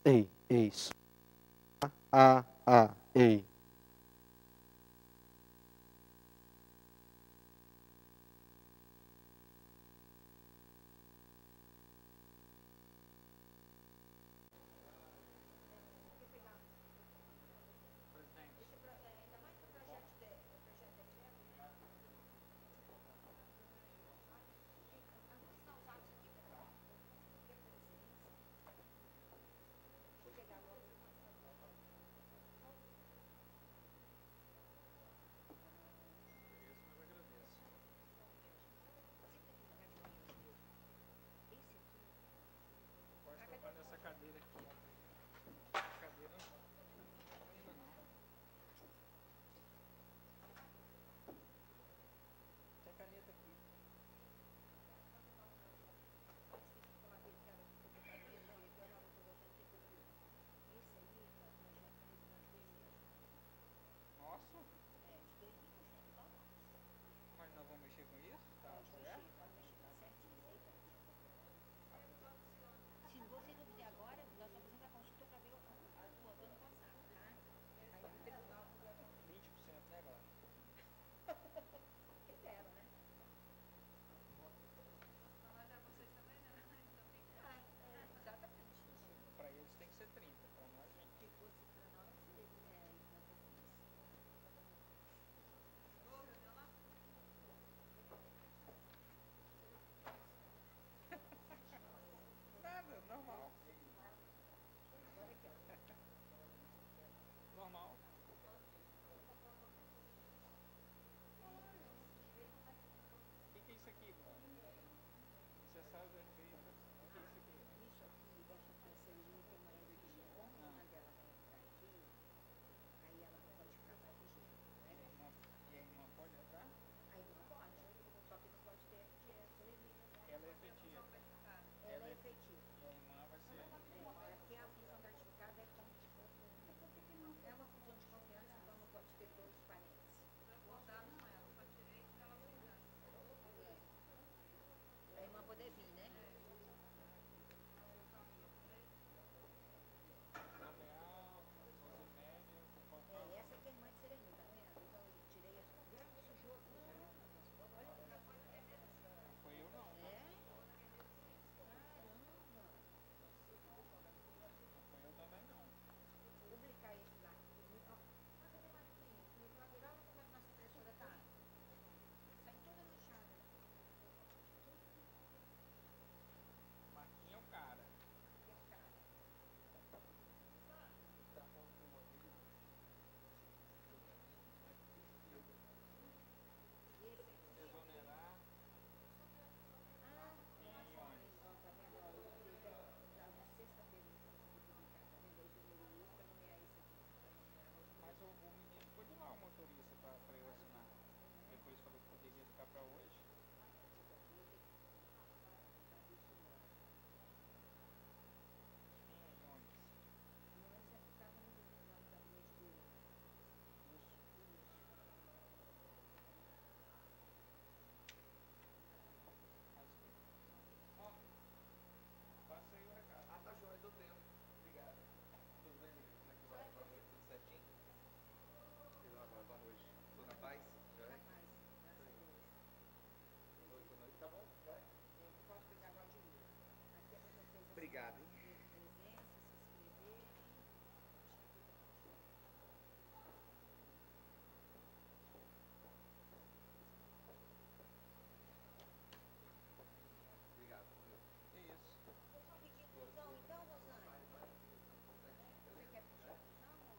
Ei, ei. Ei. Essa cadeira aqui. Cadeira ainda não. Tem caneta aqui. Nossa. Mas nós vamos mexer com isso? Tá certo? Se você não fizer agora, nós só fazemos a consulta para ver a tua do ano passado, tá? Aí no tribunal. 20%, né, galera? Quem dera, né? Mas é vocês também, né? Exatamente. Pra eles tem que ser 30, pra nós 20. Se fosse para nós, Nada, normal. Normal. O que é isso aqui, Bruno? Você sabe a respeito? O que é isso aqui? isso aqui, essa cancelinha tem uma energia. Como a irmã dela vai entrar aqui, aí ela não pode ficar protegida, né? E a irmã pode entrar? A irmã pode, só que não pode ter energia. Ela é efetiva. Ela é efetiva. E a irmã vai ser. É porque a função da certificada é como se fosse é uma função de confiança, então não pode ter dois parentes. Votar não, ela só tirei se ela fizer. A irmã poder vir, né? Nomear, fazer média, comportar. Essa aqui é a irmã de Sereninha, tá vendo? Então eu tirei as. Sujou aqui já. Olha que coisa. Não foi eu não. É? Caramba. Não foi eu também não. Publicar esse lá. Olha como a nossa impressora tá. Sai toda manchada. Marquinhos é o cara. Que é o cara. Ele tá falando com o modelo. Exonerar. Ah, nossa, ó, tá vendo? Ó, eu mandei já na sexta-feira ele conseguiu publicar, tá vendo? Aí janeiro isso pra nomear isso aqui. Mas o menino pôde lá o motorista pra eu assinar. Depois falou que poderia ficar pra hoje. Quem é Jones? Nós já estávamos lá no gabinete do Ó, passa aí o recado. Ah, tá joia, deu tempo. Obrigado. Tudo bem, amigo? Como é que vai? Boa noite, tudo certinho? E lá, boa noite. Tudo na paz? Joia? mais, graças a Deus. Boa noite, tá bom? Joia? Eu posso pegar agora de mim. Aqui é para vocês. Obrigado, hein? Presença, se inscreverem. Obrigado, meu. Que isso? Deixa eu pedir inclusão, então, Rosane? Você quer pedir inclusão?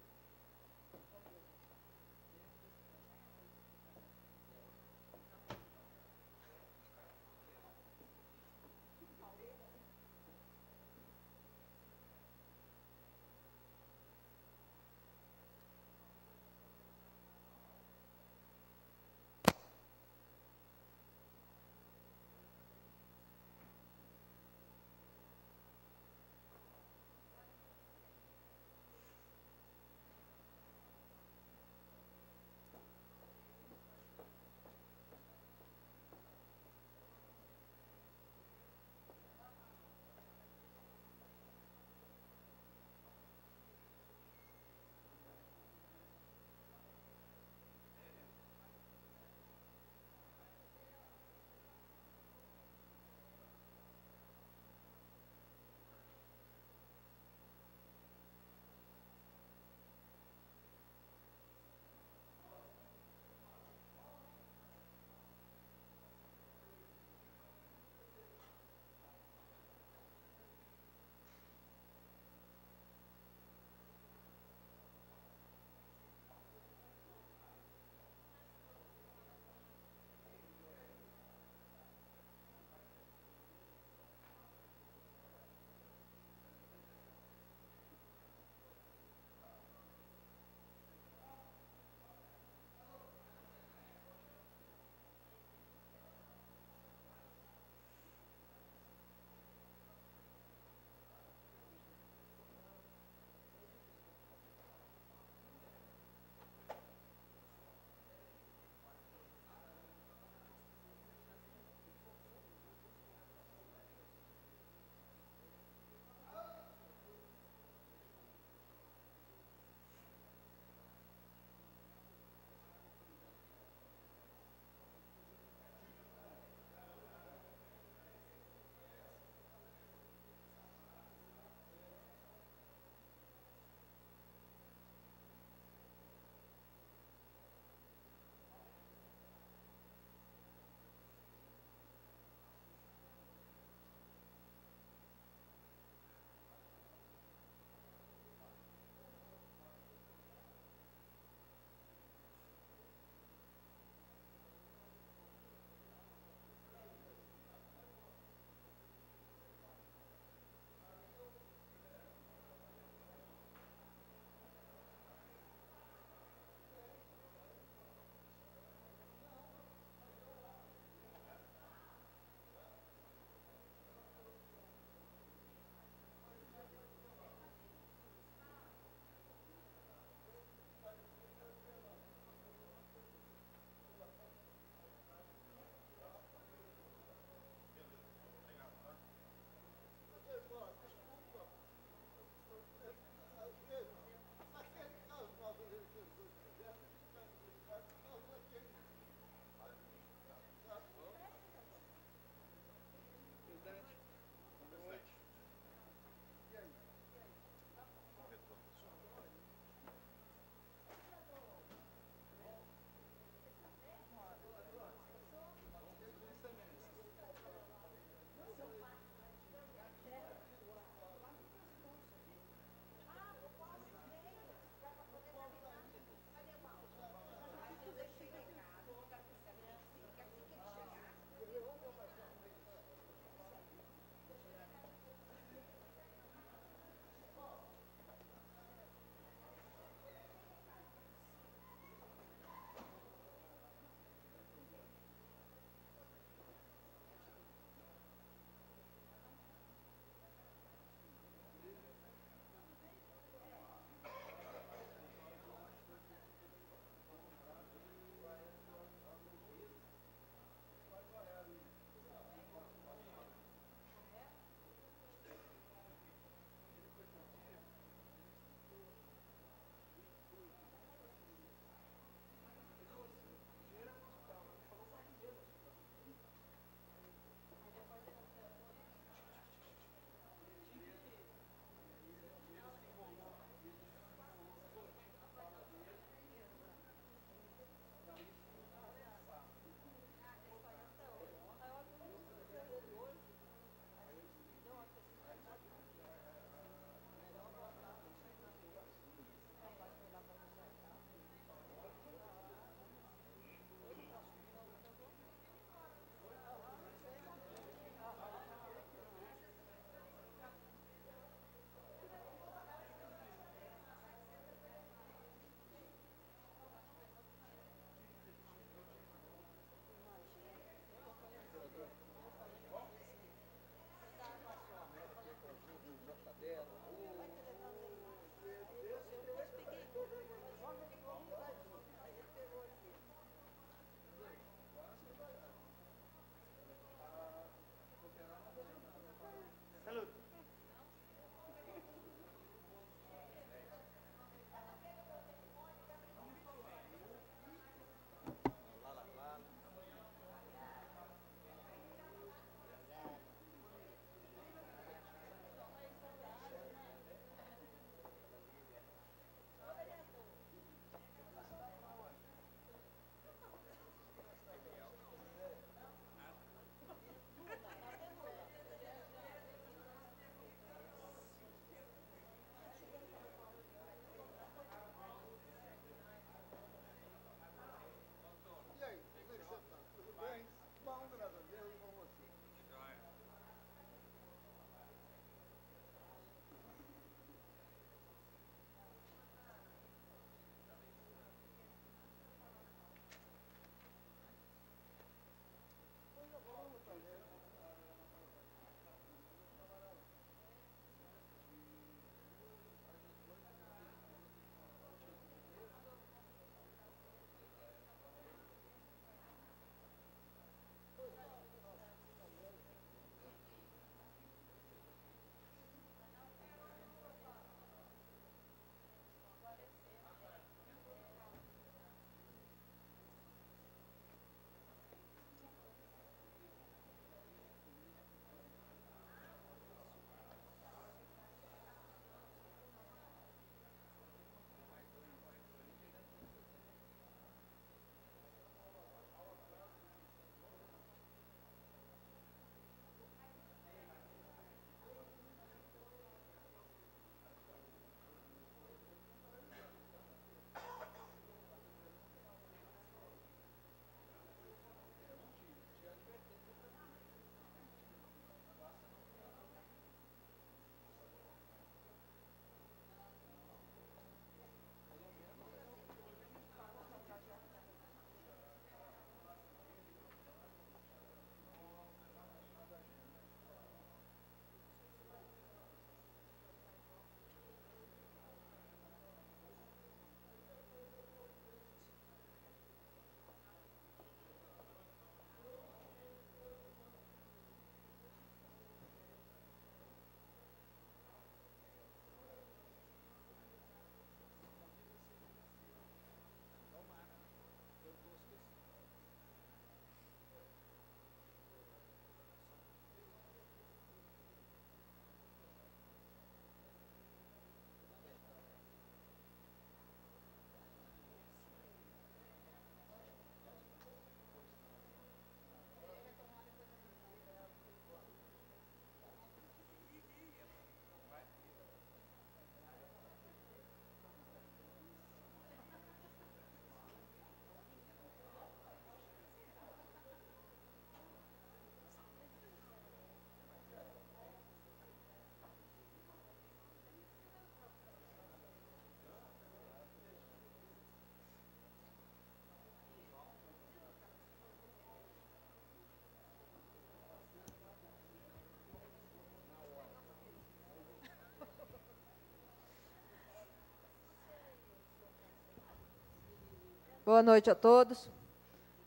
Boa noite a todos.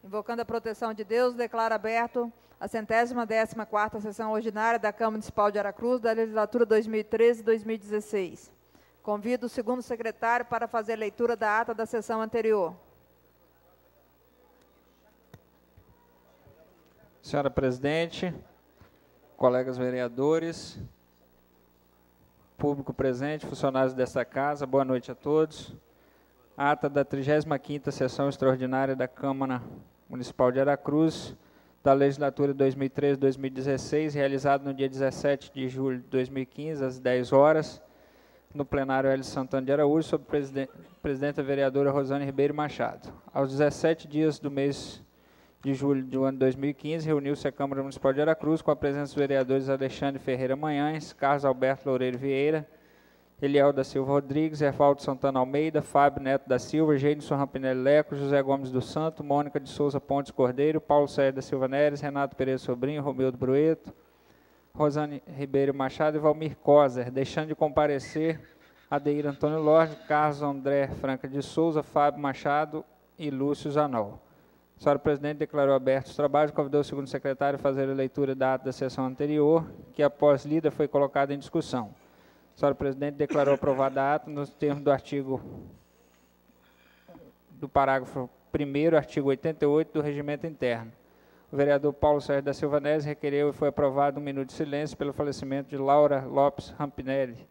Invocando a proteção de Deus, declaro aberto a 114ª sessão ordinária da Câmara Municipal de Aracruz, da legislatura 2013-2016. Convido o segundo secretário para fazer a leitura da ata da sessão anterior. Senhora presidente, colegas vereadores, público presente, funcionários desta casa, boa noite a todos. Ata da 35ª sessão extraordinária da Câmara Municipal de Aracruz, da legislatura 2013-2016, realizado no dia 17 de julho de 2015, às 10 horas, no plenário Hélio Santana de Araújo, sob presidenta vereadora Rosane Ribeiro Machado. Aos 17 dias do mês de julho do ano 2015, reuniu-se a Câmara Municipal de Aracruz com a presença dos vereadores Alexandre Ferreira Manhães, Carlos Alberto Loureiro Vieira, Eliel da Silva Rodrigues, Ervaldo Santana Almeida, Fábio Neto da Silva, Gênison Rampinelli Leco, José Gomes do Santo, Mônica de Souza Pontes Cordeiro, Paulo Sérgio da Silva Neres, Renato Pereira Sobrinho, Romildo Brueto, Rosane Ribeiro Machado e Valmir Coser, deixando de comparecer Adeir Antônio Lorde, Carlos André Franca de Souza, Fábio Machado e Lúcio Zanol. A senhora presidente declarou abertos os trabalhos, convidou o segundo secretário a fazer a leitura da ata da sessão anterior, que após lida foi colocada em discussão. A senhora presidente declarou aprovada a ata nos termos do artigo do parágrafo 1º, artigo 88 do Regimento Interno. O vereador Paulo Sérgio da Silva Neres requereu e foi aprovado 1 minuto de silêncio pelo falecimento de Laura Lopes Rampinelli.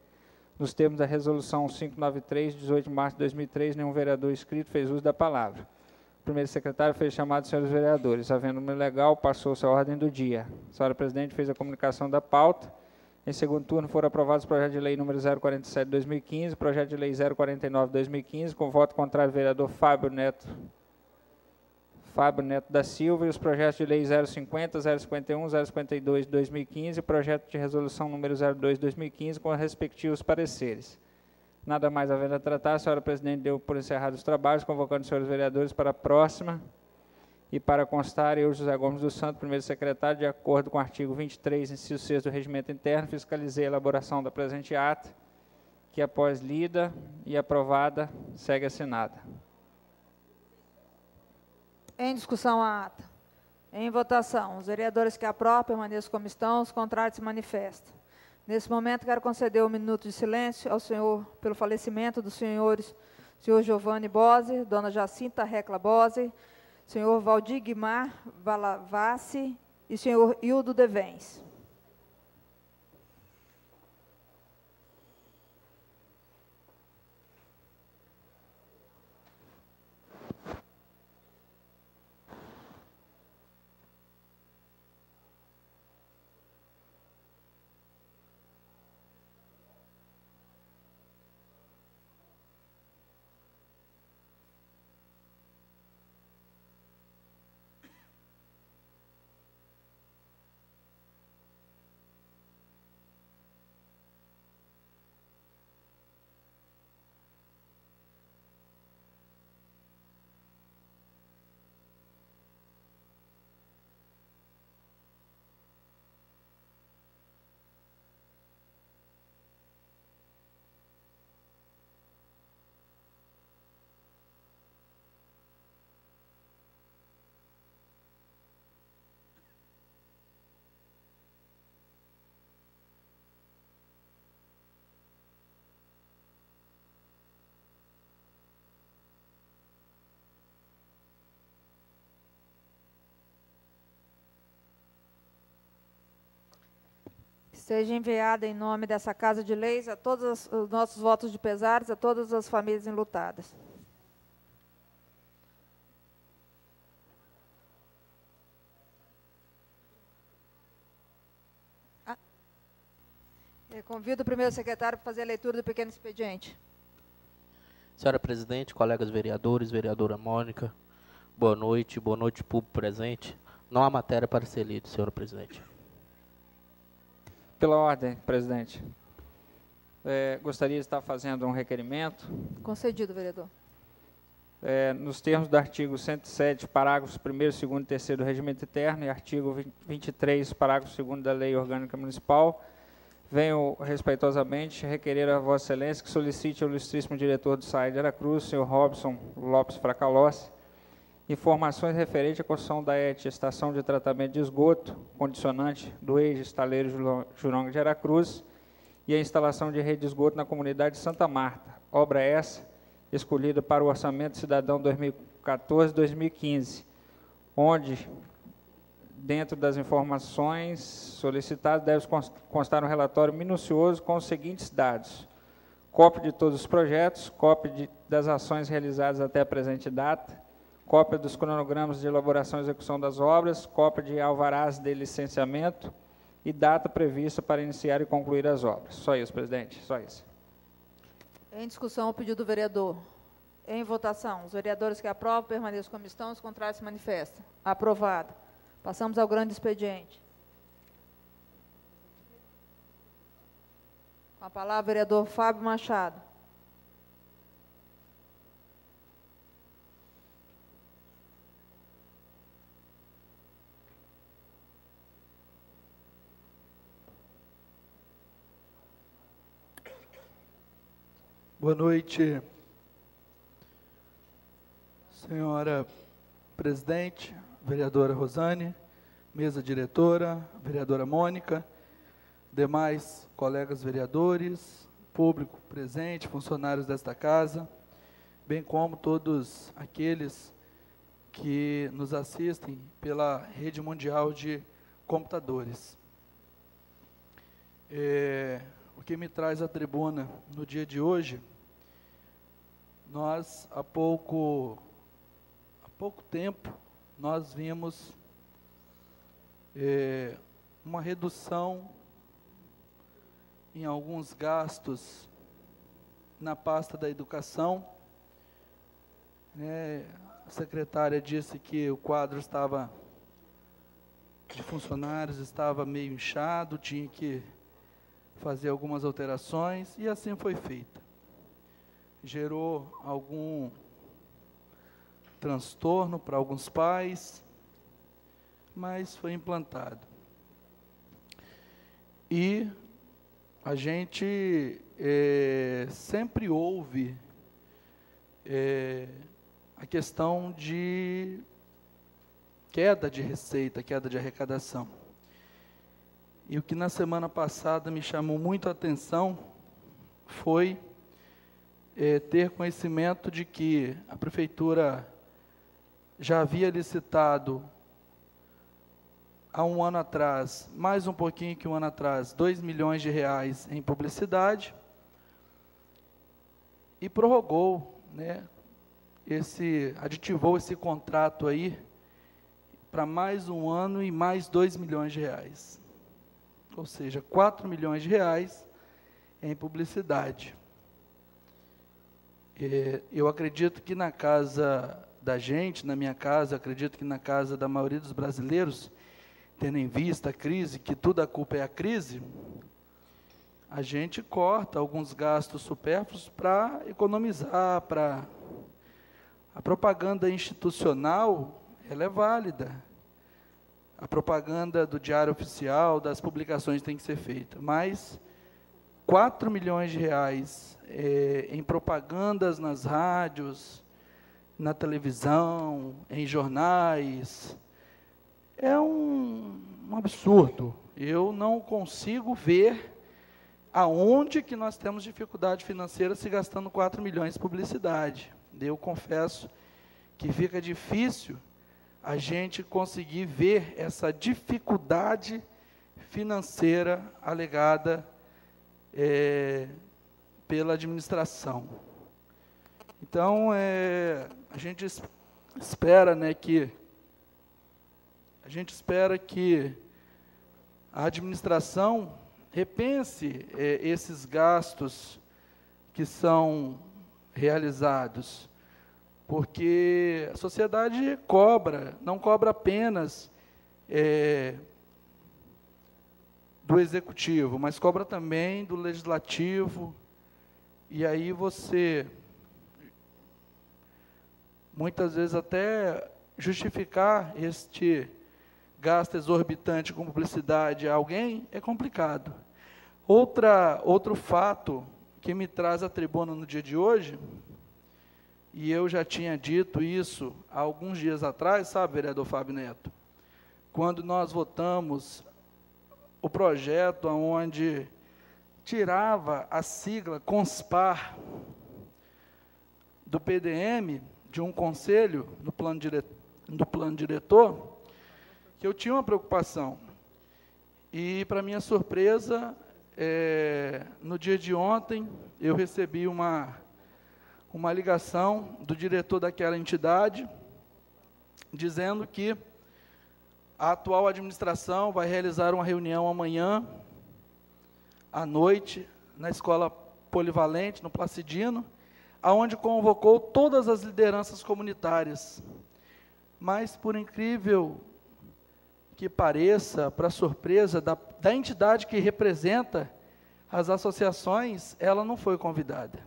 Nos termos da resolução 593, de 18 de março de 2003, nenhum vereador inscrito fez uso da palavra. O primeiro secretário fez chamado de senhores vereadores. Havendo número legal, passou-se a ordem do dia. A senhora presidente fez a comunicação da pauta. Em segundo turno, foram aprovados o projeto de lei número 047 de 2015, projeto de lei 049 de 2015, com voto contrário do vereador Fábio Neto da Silva, e os projetos de lei 050, 051, 052 de 2015 e projeto de resolução número 02 de 2015, com os respectivos pareceres. Nada mais havendo a tratar, a senhora presidente deu por encerrados os trabalhos, convocando os senhores vereadores para a próxima. E para constar, eu, José Gomes do Santo, primeiro secretário, de acordo com o artigo 23, inciso 6 do Regimento Interno, fiscalizei a elaboração da presente ata, que após lida e aprovada, segue assinada. Em discussão a ata. Em votação, os vereadores que aprovam permaneçam como estão, os contrários se manifestam. Nesse momento, quero conceder 1 minuto de silêncio ao senhor pelo falecimento dos senhores, senhor Giovanni Bose, dona Jacinta Recla Bose, senhor Valdir Guimar Valavassi e senhor Hildo Devens. Seja enviada em nome dessa Casa de Leis a todos os nossos votos de pesares, a todas as famílias enlutadas. Eu convido o primeiro secretário para fazer a leitura do pequeno expediente. Senhora presidente, colegas vereadores, vereadora Mônica, boa noite público presente. Não há matéria para ser lida, senhora presidente. Pela ordem, presidente. Gostaria de estar fazendo um requerimento. Concedido, vereador. Nos termos do artigo 107, parágrafos 1º, 2º e 3º do Regimento Interno e artigo 23, parágrafo 2º da Lei Orgânica Municipal, venho respeitosamente requerer a Vossa Excelência que solicite ao ilustríssimo diretor do SAI de Aracruz, senhor Robson Lopes Fracalossi, informações referentes à construção da ET, estação de tratamento de esgoto, condicionante do ex-estaleiro Juronga de Aracruz, e a instalação de rede de esgoto na comunidade de Santa Marta. Obra essa escolhida para o Orçamento Cidadão 2014-2015, onde, dentro das informações solicitadas, deve constar um relatório minucioso com os seguintes dados: cópia de todos os projetos, cópia das ações realizadas até a presente data, cópia dos cronogramas de elaboração e execução das obras, cópia de alvarás de licenciamento e data prevista para iniciar e concluir as obras. Só isso, presidente, só isso. Em discussão, o pedido do vereador. Em votação, os vereadores que aprovam permaneçam como estão, os contrários se manifestam. Aprovado. Passamos ao grande expediente. Com a palavra, o vereador Fábio Machado. Boa noite, senhora presidente, vereadora Rosane, mesa diretora, vereadora Mônica, demais colegas vereadores, público presente, funcionários desta casa, bem como todos aqueles que nos assistem pela rede mundial de computadores. O que me traz à tribuna no dia de hoje, nós, há pouco tempo, nós vimos uma redução em alguns gastos na pasta da educação. A secretária disse que o quadro de funcionários estava meio inchado, tinha que fazer algumas alterações, e assim foi feita. Gerou algum transtorno para alguns pais, mas foi implantado. E a gente sempre ouve a questão de queda de receita, queda de arrecadação. E o que na semana passada me chamou muito a atenção foi ter conhecimento de que a prefeitura já havia licitado há um ano atrás, mais um pouquinho que um ano atrás, 2 milhões de reais em publicidade, e prorrogou, aditivou esse contrato aí para mais um ano e mais 2 milhões de reais. Ou seja, 4 milhões de reais em publicidade. Eu acredito que na casa da gente, na minha casa, acredito que na casa da maioria dos brasileiros, tendo em vista a crise, que tudo a culpa é a crise, a gente corta alguns gastos supérfluos para economizar, a propaganda institucional, ela é válida. A propaganda do Diário Oficial, das publicações tem que ser feita, mas 4 milhões de reais em propagandas nas rádios, na televisão, em jornais, é um absurdo. Eu não consigo ver aonde que nós temos dificuldade financeira se gastando 4 milhões em publicidade. Eu confesso que fica difícil a gente conseguir ver essa dificuldade financeira alegada pela administração. Então, a gente espera, que a administração repense esses gastos que são realizados, porque a sociedade não cobra apenas do executivo, mas cobra também do legislativo, e aí você, muitas vezes até justificar este gasto exorbitante com publicidade a alguém é complicado. Outro fato que me traz à tribuna no dia de hoje e eu já tinha dito isso há alguns dias atrás, sabe, vereador Fábio Neto? Quando nós votamos o projeto onde tirava a sigla CONSPAR do PDM, de um conselho do plano diretor, que eu tinha uma preocupação. E, para minha surpresa, no dia de ontem, eu recebi uma ligação do diretor daquela entidade, dizendo que a atual administração vai realizar uma reunião amanhã, à noite, na Escola Polivalente, no Placidino, aonde convocou todas as lideranças comunitárias. Mas, por incrível que pareça, para surpresa da entidade que representa as associações, ela não foi convidada.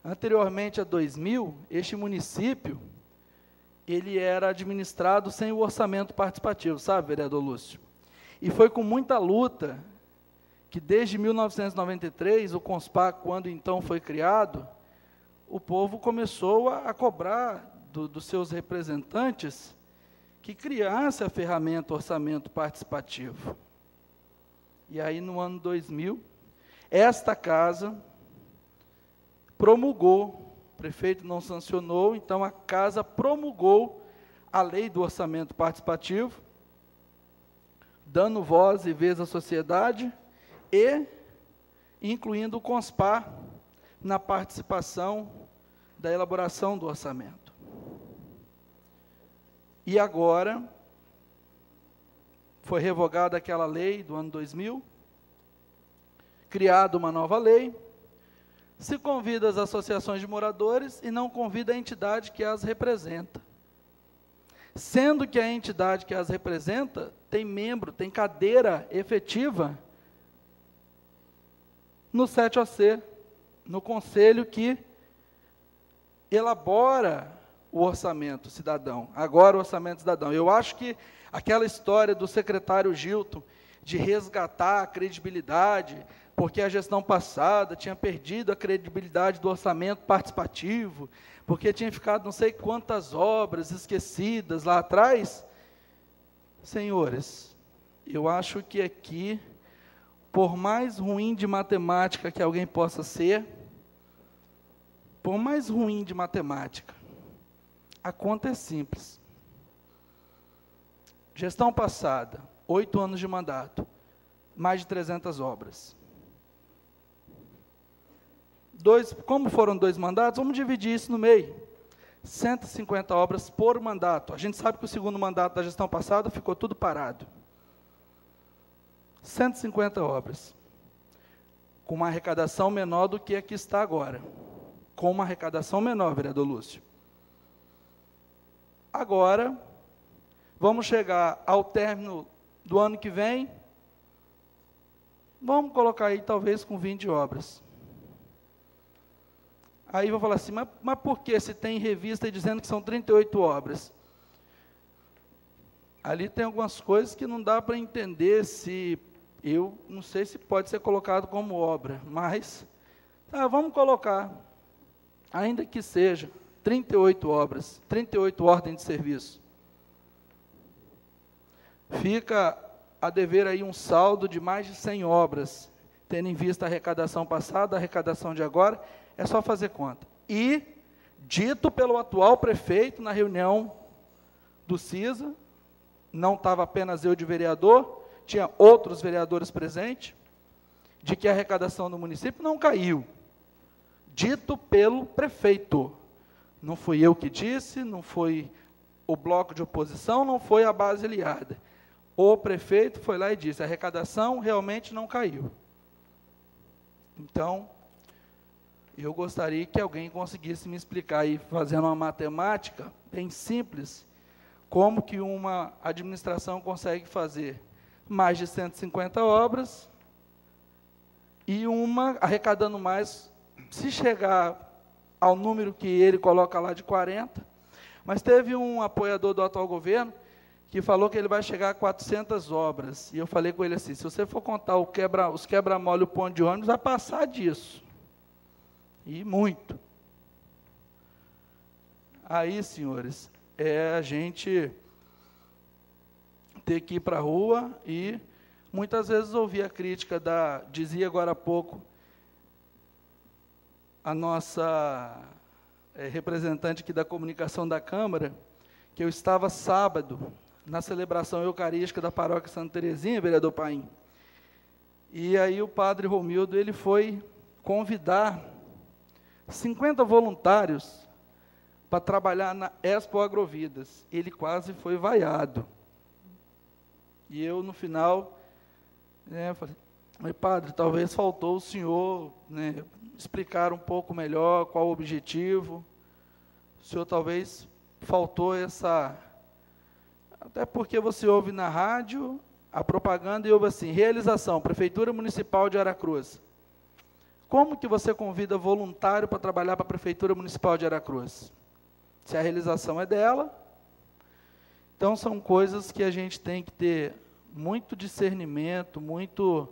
Anteriormente a 2000, este município, ele era administrado sem o orçamento participativo, sabe, vereador Lúcio? E foi com muita luta que, desde 1993, o CONSPAR, quando então foi criado, o povo começou a cobrar dos seus representantes que criasse a ferramenta orçamento participativo. E aí, no ano 2000, esta casa promulgou, o prefeito não sancionou, então a casa promulgou a lei do orçamento participativo, dando voz e vez à sociedade e incluindo o CONSPAR na participação da elaboração do orçamento. E agora, foi revogada aquela lei do ano 2000, criada uma nova lei, se convida as associações de moradores e não convida a entidade que as representa. Sendo que a entidade que as representa tem membro, tem cadeira efetiva no 7OC, no conselho que elabora o orçamento cidadão, agora o orçamento cidadão. Eu acho que aquela história do secretário Gilton, de resgatar a credibilidade, porque a gestão passada tinha perdido a credibilidade do orçamento participativo, porque tinha ficado não sei quantas obras esquecidas lá atrás. Senhores, eu acho que aqui, por mais ruim de matemática que alguém possa ser, por mais ruim de matemática, a conta é simples. Gestão passada, 8 anos de mandato, mais de 300 obras. Como foram 2 mandatos, vamos dividir isso no meio. 150 obras por mandato. A gente sabe que o segundo mandato da gestão passada ficou tudo parado. 150 obras. Com uma arrecadação menor do que a que está agora. Com uma arrecadação menor, vereador Lúcio. Agora, vamos chegar ao término do ano que vem, vamos colocar aí talvez com 20 obras. Aí vou falar assim, mas por que se tem revista dizendo que são 38 obras? Ali tem algumas coisas que não dá para entender se, eu não sei se pode ser colocado como obra, mas, vamos colocar, ainda que seja, 38 obras, 38 ordens de serviço. Fica a dever aí um saldo de mais de 100 obras, tendo em vista a arrecadação passada, a arrecadação de agora, é só fazer conta. E, dito pelo atual prefeito na reunião do CISA, não estava apenas eu de vereador, tinha outros vereadores presentes, de que a arrecadação do município não caiu. Dito pelo prefeito. Não fui eu que disse, não foi o bloco de oposição, não foi a base aliada. O prefeito foi lá e disse, a arrecadação realmente não caiu. Então, eu gostaria que alguém conseguisse me explicar aí, fazendo uma matemática bem simples, como que uma administração consegue fazer mais de 150 obras e uma arrecadando mais, se chegar ao número que ele coloca lá de 40, mas teve um apoiador do atual governo que falou que ele vai chegar a 400 obras, e eu falei com ele assim, se você for contar os quebra-mola e o ponto de ônibus, vai passar disso. E muito. aí, senhores, é a gente ter que ir para a rua e muitas vezes ouvir a crítica dizia agora há pouco, a nossa representante aqui da comunicação da Câmara, que eu estava sábado na celebração eucarística da paróquia Santa Terezinha, vereador Paim, e aí o padre Romildo, ele foi convidar 50 voluntários para trabalhar na Expo Agrovidas. Ele quase foi vaiado. E eu, no final, falei, mas, padre, talvez faltou o senhor explicar um pouco melhor qual o objetivo. O senhor talvez faltou essa... Até porque você ouve na rádio a propaganda e ouve assim, realização, Prefeitura Municipal de Aracruz. Como que você convida voluntário para trabalhar para a Prefeitura Municipal de Aracruz? Se a realização é dela. Então, são coisas que a gente tem que ter muito discernimento, muito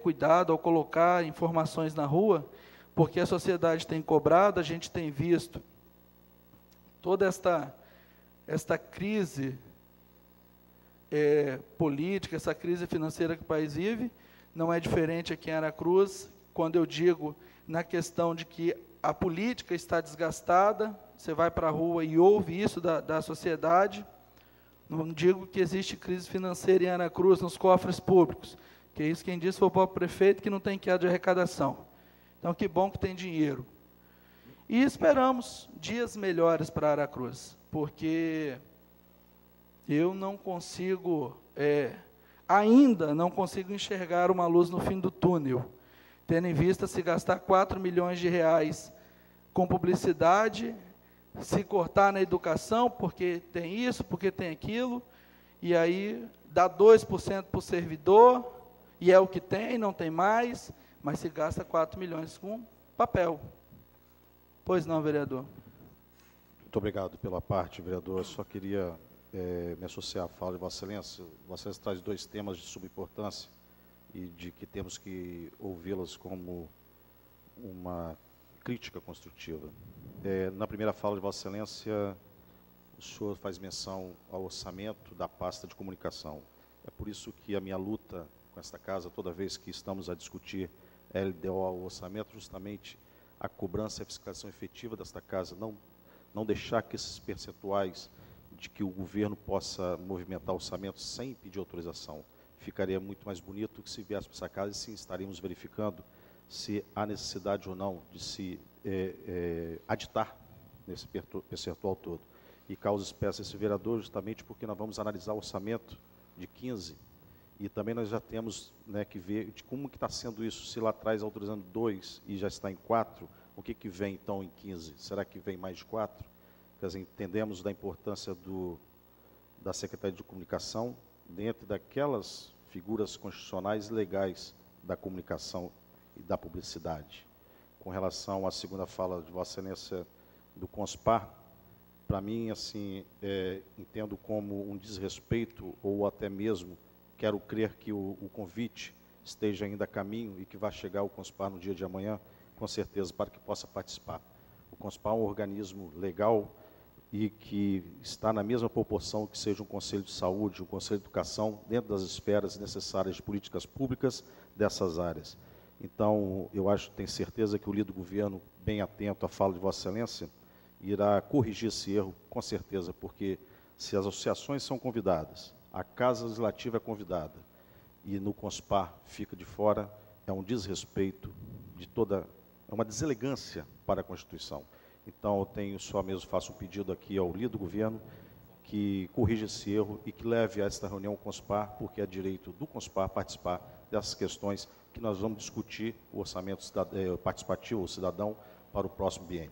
cuidado ao colocar informações na rua, porque a sociedade tem cobrado, a gente tem visto toda esta crise política, essa crise financeira que o país vive, não é diferente aqui em Aracruz, quando eu digo na questão de que a política está desgastada, você vai para a rua e ouve isso da sociedade. Não digo que existe crise financeira em Aracruz, nos cofres públicos, que isso quem disse foi o próprio prefeito, que não tem queda de arrecadação. Então, que bom que tem dinheiro. E esperamos dias melhores para Aracruz, porque eu não consigo, ainda não consigo enxergar uma luz no fim do túnel, tendo em vista se gastar 4 milhões de reais com publicidade, se cortar na educação, porque tem isso, porque tem aquilo, e aí dá 2% para o servidor, e é o que tem, não tem mais, mas se gasta 4 milhões com papel. Pois não, vereador? Muito obrigado pela parte, vereador. Eu só queria me associar à fala de Vossa Excelência. Vossa Excelência traz 2 temas de suma importância e de que temos que ouvi-los como uma crítica construtiva. Na primeira fala de Vossa Excelência, o senhor faz menção ao orçamento da pasta de comunicação. É por isso que a minha luta com esta casa, toda vez que estamos a discutir LDO, o orçamento, justamente a cobrança e a fiscalização efetiva desta casa, não deixar que esses percentuais de que o governo possa movimentar o orçamento sem pedir autorização. Ficaria muito mais bonito que se viesse para essa casa e sim estaríamos verificando se há necessidade ou não de se aditar nesse percentual todo. E causa espécie esse vereador justamente porque nós vamos analisar o orçamento de 15 e também nós já temos que ver de como que está sendo isso, se lá atrás autorizando 2 e já está em 4, o que vem então em 15? Será que vem mais de 4? Quer dizer, entendemos da importância da Secretaria de Comunicação dentro daquelas figuras constitucionais e legais da comunicação e da publicidade. Com relação à segunda fala de Vossa Excelência do CONSPAR, para mim, assim, entendo como um desrespeito ou até mesmo quero crer que o convite esteja ainda a caminho e que vai chegar ao CONSPAR no dia de amanhã, com certeza, para que possa participar. O CONSPAR é um organismo legal e que está na mesma proporção que seja um Conselho de Saúde, um Conselho de Educação, dentro das esferas necessárias de políticas públicas dessas áreas. Então, eu tenho certeza que o líder do governo, bem atento à fala de Vossa Excelência, irá corrigir esse erro, com certeza, porque se as associações são convidadas, a Casa Legislativa é convidada, e no CONSPAR fica de fora, é um desrespeito é uma deselegância para a Constituição. Então, eu faço um pedido aqui ao líder do governo, que corrija esse erro e que leve a esta reunião ao CONSPAR, porque é direito do CONSPAR participar dessas questões que nós vamos discutir, o orçamento participativo, o cidadão, para o próximo biênio.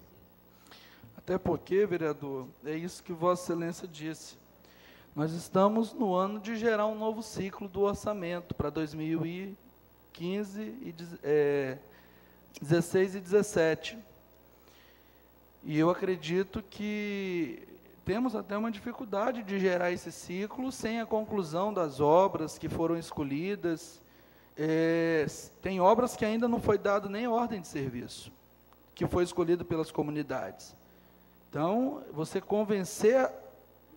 Até porque, vereador, é isso que Vossa Excelência disse. Nós estamos no ano de gerar um novo ciclo do orçamento para 2015, 16 e 17. E eu acredito que temos até uma dificuldade de gerar esse ciclo sem a conclusão das obras que foram escolhidas. Tem obras que ainda não foi dado nem ordem de serviço, que foi escolhido pelas comunidades. Então, você convencer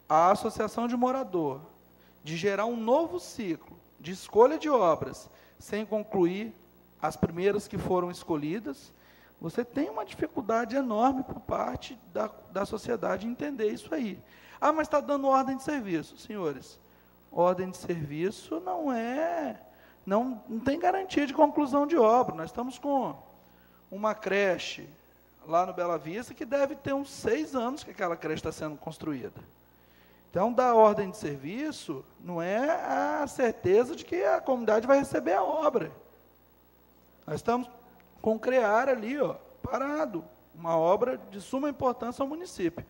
a associação de morador de gerar um novo ciclo de escolha de obras, sem concluir as primeiras que foram escolhidas, você tem uma dificuldade enorme por parte da sociedade entender isso aí. Ah, mas está dando ordem de serviço. Senhores, ordem de serviço não tem garantia de conclusão de obra. Nós estamos com uma creche lá no Bela Vista que deve ter uns 6 anos que aquela creche está sendo construída. Então, dar ordem de serviço não é a certeza de que a comunidade vai receber a obra. Nós estamos com o CREAR ali, parado, uma obra de suma importância ao município.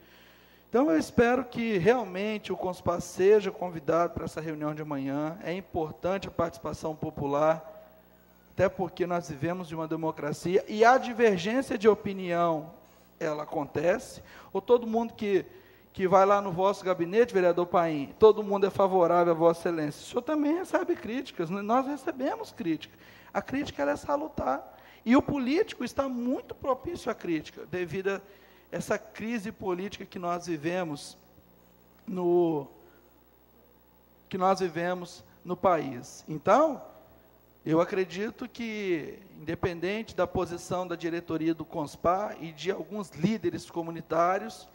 Então, eu espero que realmente o CONSPAR seja convidado para essa reunião de amanhã. É importante a participação popular, até porque nós vivemos de uma democracia, e a divergência de opinião, ela acontece, ou todo mundo que vai lá no vosso gabinete, vereador Paim, todo mundo é favorável a Vossa Excelência. O senhor também recebe críticas, nós recebemos críticas. A crítica ela é salutar. E o político está muito propício à crítica, devido a essa crise política que nós vivemos no país. Então, eu acredito que, independente da posição da diretoria do CONSPAR e de alguns líderes comunitários,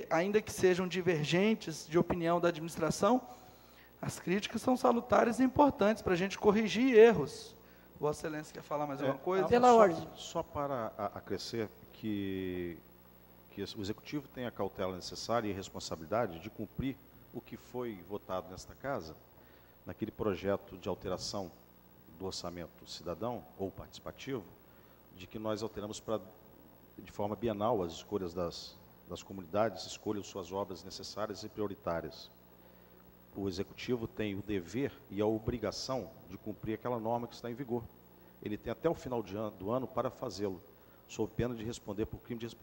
ainda que sejam divergentes de opinião da administração, as críticas são salutares e importantes para a gente corrigir erros. Vossa Excelência quer falar mais alguma coisa? Pela ordem. Só para acrescer que o Executivo tem a cautela necessária e responsabilidade de cumprir o que foi votado nesta casa, naquele projeto de alteração do orçamento cidadão ou participativo, de que nós alteramos de forma bienal as escolhas das comunidades, escolham suas obras necessárias e prioritárias. O Executivo tem o dever e a obrigação de cumprir aquela norma que está em vigor. Ele tem até o final do ano para fazê-lo, sob pena de responder por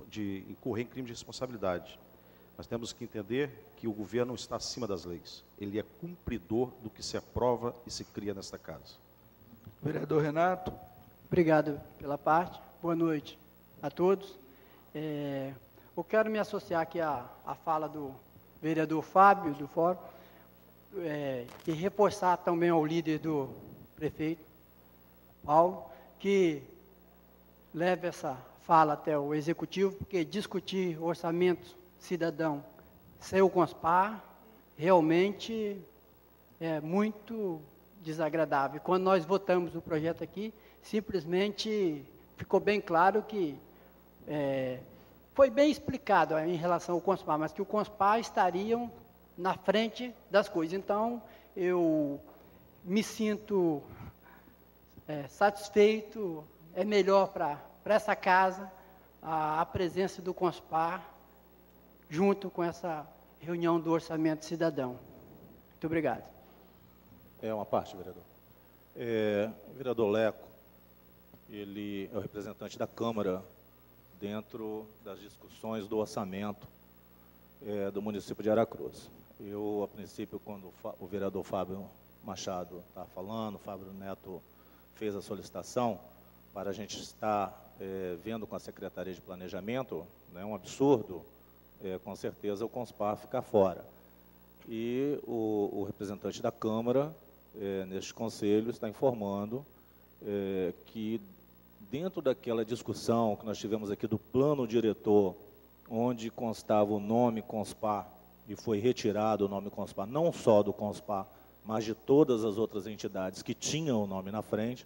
de incorrer em crime de responsabilidade. Nós temos que entender que o governo está acima das leis. Ele é cumpridor do que se aprova e se cria nesta casa. Vereador Renato. Obrigado pela parte. Boa noite a todos. Eu quero me associar aqui à fala do vereador Fábio, do Fórum, e reforçar também ao líder do prefeito, Paulo, que leve essa fala até o Executivo, porque discutir orçamento cidadão sem o CONSPAR realmente é muito desagradável. Quando nós votamos o projeto aqui, simplesmente ficou bem claro que foi bem explicado em relação ao CONSPAR, mas que o CONSPAR estariam na frente das coisas. Então, eu me sinto satisfeito, é melhor para essa casa a presença do CONSPAR junto com essa reunião do Orçamento Cidadão. Muito obrigado. Uma parte, vereador. O vereador Leco, ele é o representante da Câmara dentro das discussões do orçamento do município de Aracruz. Eu, a princípio, quando o vereador Fábio Machado estava falando, o Fábio Neto fez a solicitação para a gente estar vendo com a Secretaria de Planejamento, é um absurdo, com certeza, o CONSPAR ficar fora. E o representante da Câmara, neste conselho, está informando que, dentro daquela discussão que nós tivemos aqui do plano diretor, onde constava o nome CONSPAR, e foi retirado o nome CONSPAR, não só do CONSPAR, mas de todas as outras entidades que tinham o nome na frente,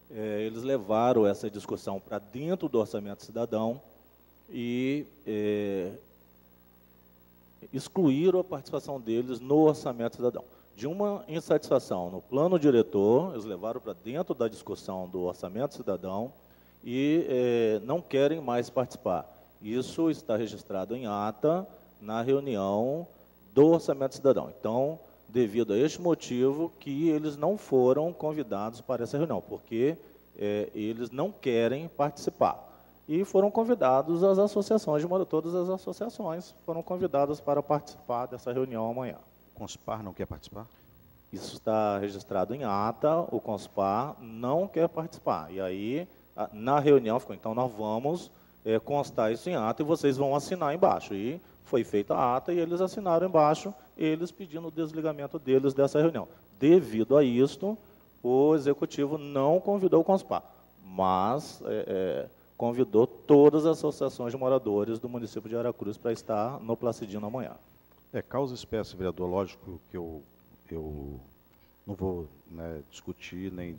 eles levaram essa discussão para dentro do Orçamento Cidadão e excluíram a participação deles no Orçamento Cidadão. De uma insatisfação no plano diretor, eles levaram para dentro da discussão do Orçamento Cidadão e não querem mais participar. Isso está registrado em ata na reunião do Orçamento Cidadão. Então, devido a este motivo que eles não foram convidados para essa reunião, porque eles não querem participar. E foram convidados as associações, todas as associações foram convidadas para participar dessa reunião amanhã. O CONSPAR não quer participar? Isso está registrado em ata, o CONSPAR não quer participar. E aí, na reunião, ficou, então nós vamos constar isso em ata e vocês vão assinar embaixo. E foi feita a ata e eles assinaram embaixo, eles pedindo o desligamento deles dessa reunião. Devido a isto, o Executivo não convidou o CONSPAR, mas convidou todas as associações de moradores do município de Aracruz para estar no Placidino amanhã. Causa espécie, vereador, lógico que eu não vou, né, discutir nem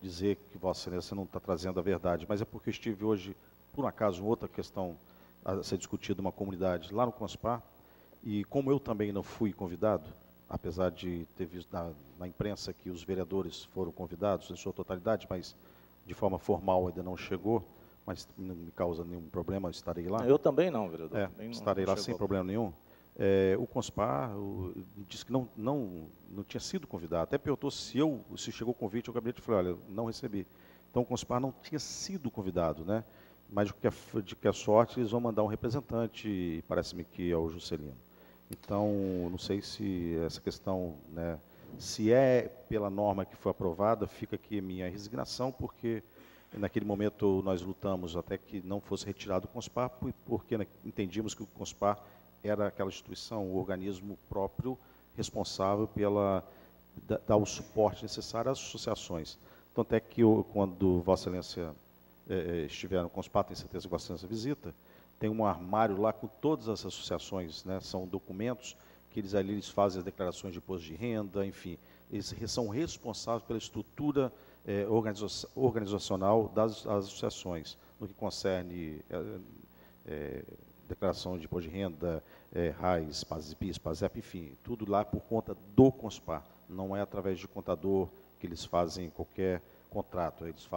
dizer que Vossa Excelência não está trazendo a verdade, mas é porque eu estive hoje, por um acaso, outra questão a ser discutida numa comunidade lá no CONSPAR, e como eu também não fui convidado, apesar de ter visto na imprensa que os vereadores foram convidados em sua totalidade, mas de forma formal ainda não chegou, mas não me causa nenhum problema, estarei lá. Eu também não, vereador. Estarei lá sem problema nenhum. O CONSPAR disse que não tinha sido convidado. Até perguntou se chegou o convite ao gabinete. Eu falei, olha, não recebi. Então, o CONSPAR não tinha sido convidado, né? Mas de que a sorte, eles vão mandar um representante, parece-me que é o Juscelino. Então, não sei se essa questão, né, se é pela norma que foi aprovada, fica aqui a minha resignação, porque naquele momento nós lutamos até que não fosse retirado o CONSPAR, porque entendíamos que o CONSPAR era aquela instituição, o organismo próprio responsável dar o suporte necessário às associações. Tanto é que quando Vossa Excelência estiver no CONSPAR, tenho certeza que Vossa Excelência visita, tem um armário lá com todas as associações, né, são documentos que eles fazem as declarações de imposto de renda, enfim, eles são responsáveis pela estrutura organizacional das associações, no que concerne declaração de imposto de renda, RAIS, PASEP, PASEP, enfim, tudo lá por conta do CONSPAR, não é através de contador que eles fazem qualquer contrato, eles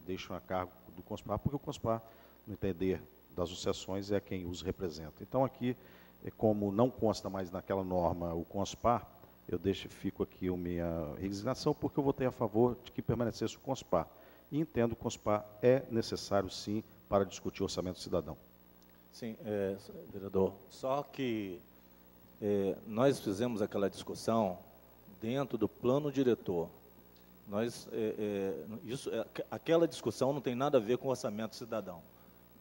deixam a cargo do CONSPAR, porque o CONSPAR, no entender das associações, é quem os representa. Então, aqui, como não consta mais naquela norma o CONSPAR, fico aqui a minha resignação, porque eu votei a favor de que permanecesse o CONSPAR. E entendo que o CONSPAR é necessário, sim, para discutir o orçamento cidadão. Sim, vereador, só que nós fizemos aquela discussão dentro do plano diretor. Aquela discussão não tem nada a ver com o orçamento cidadão.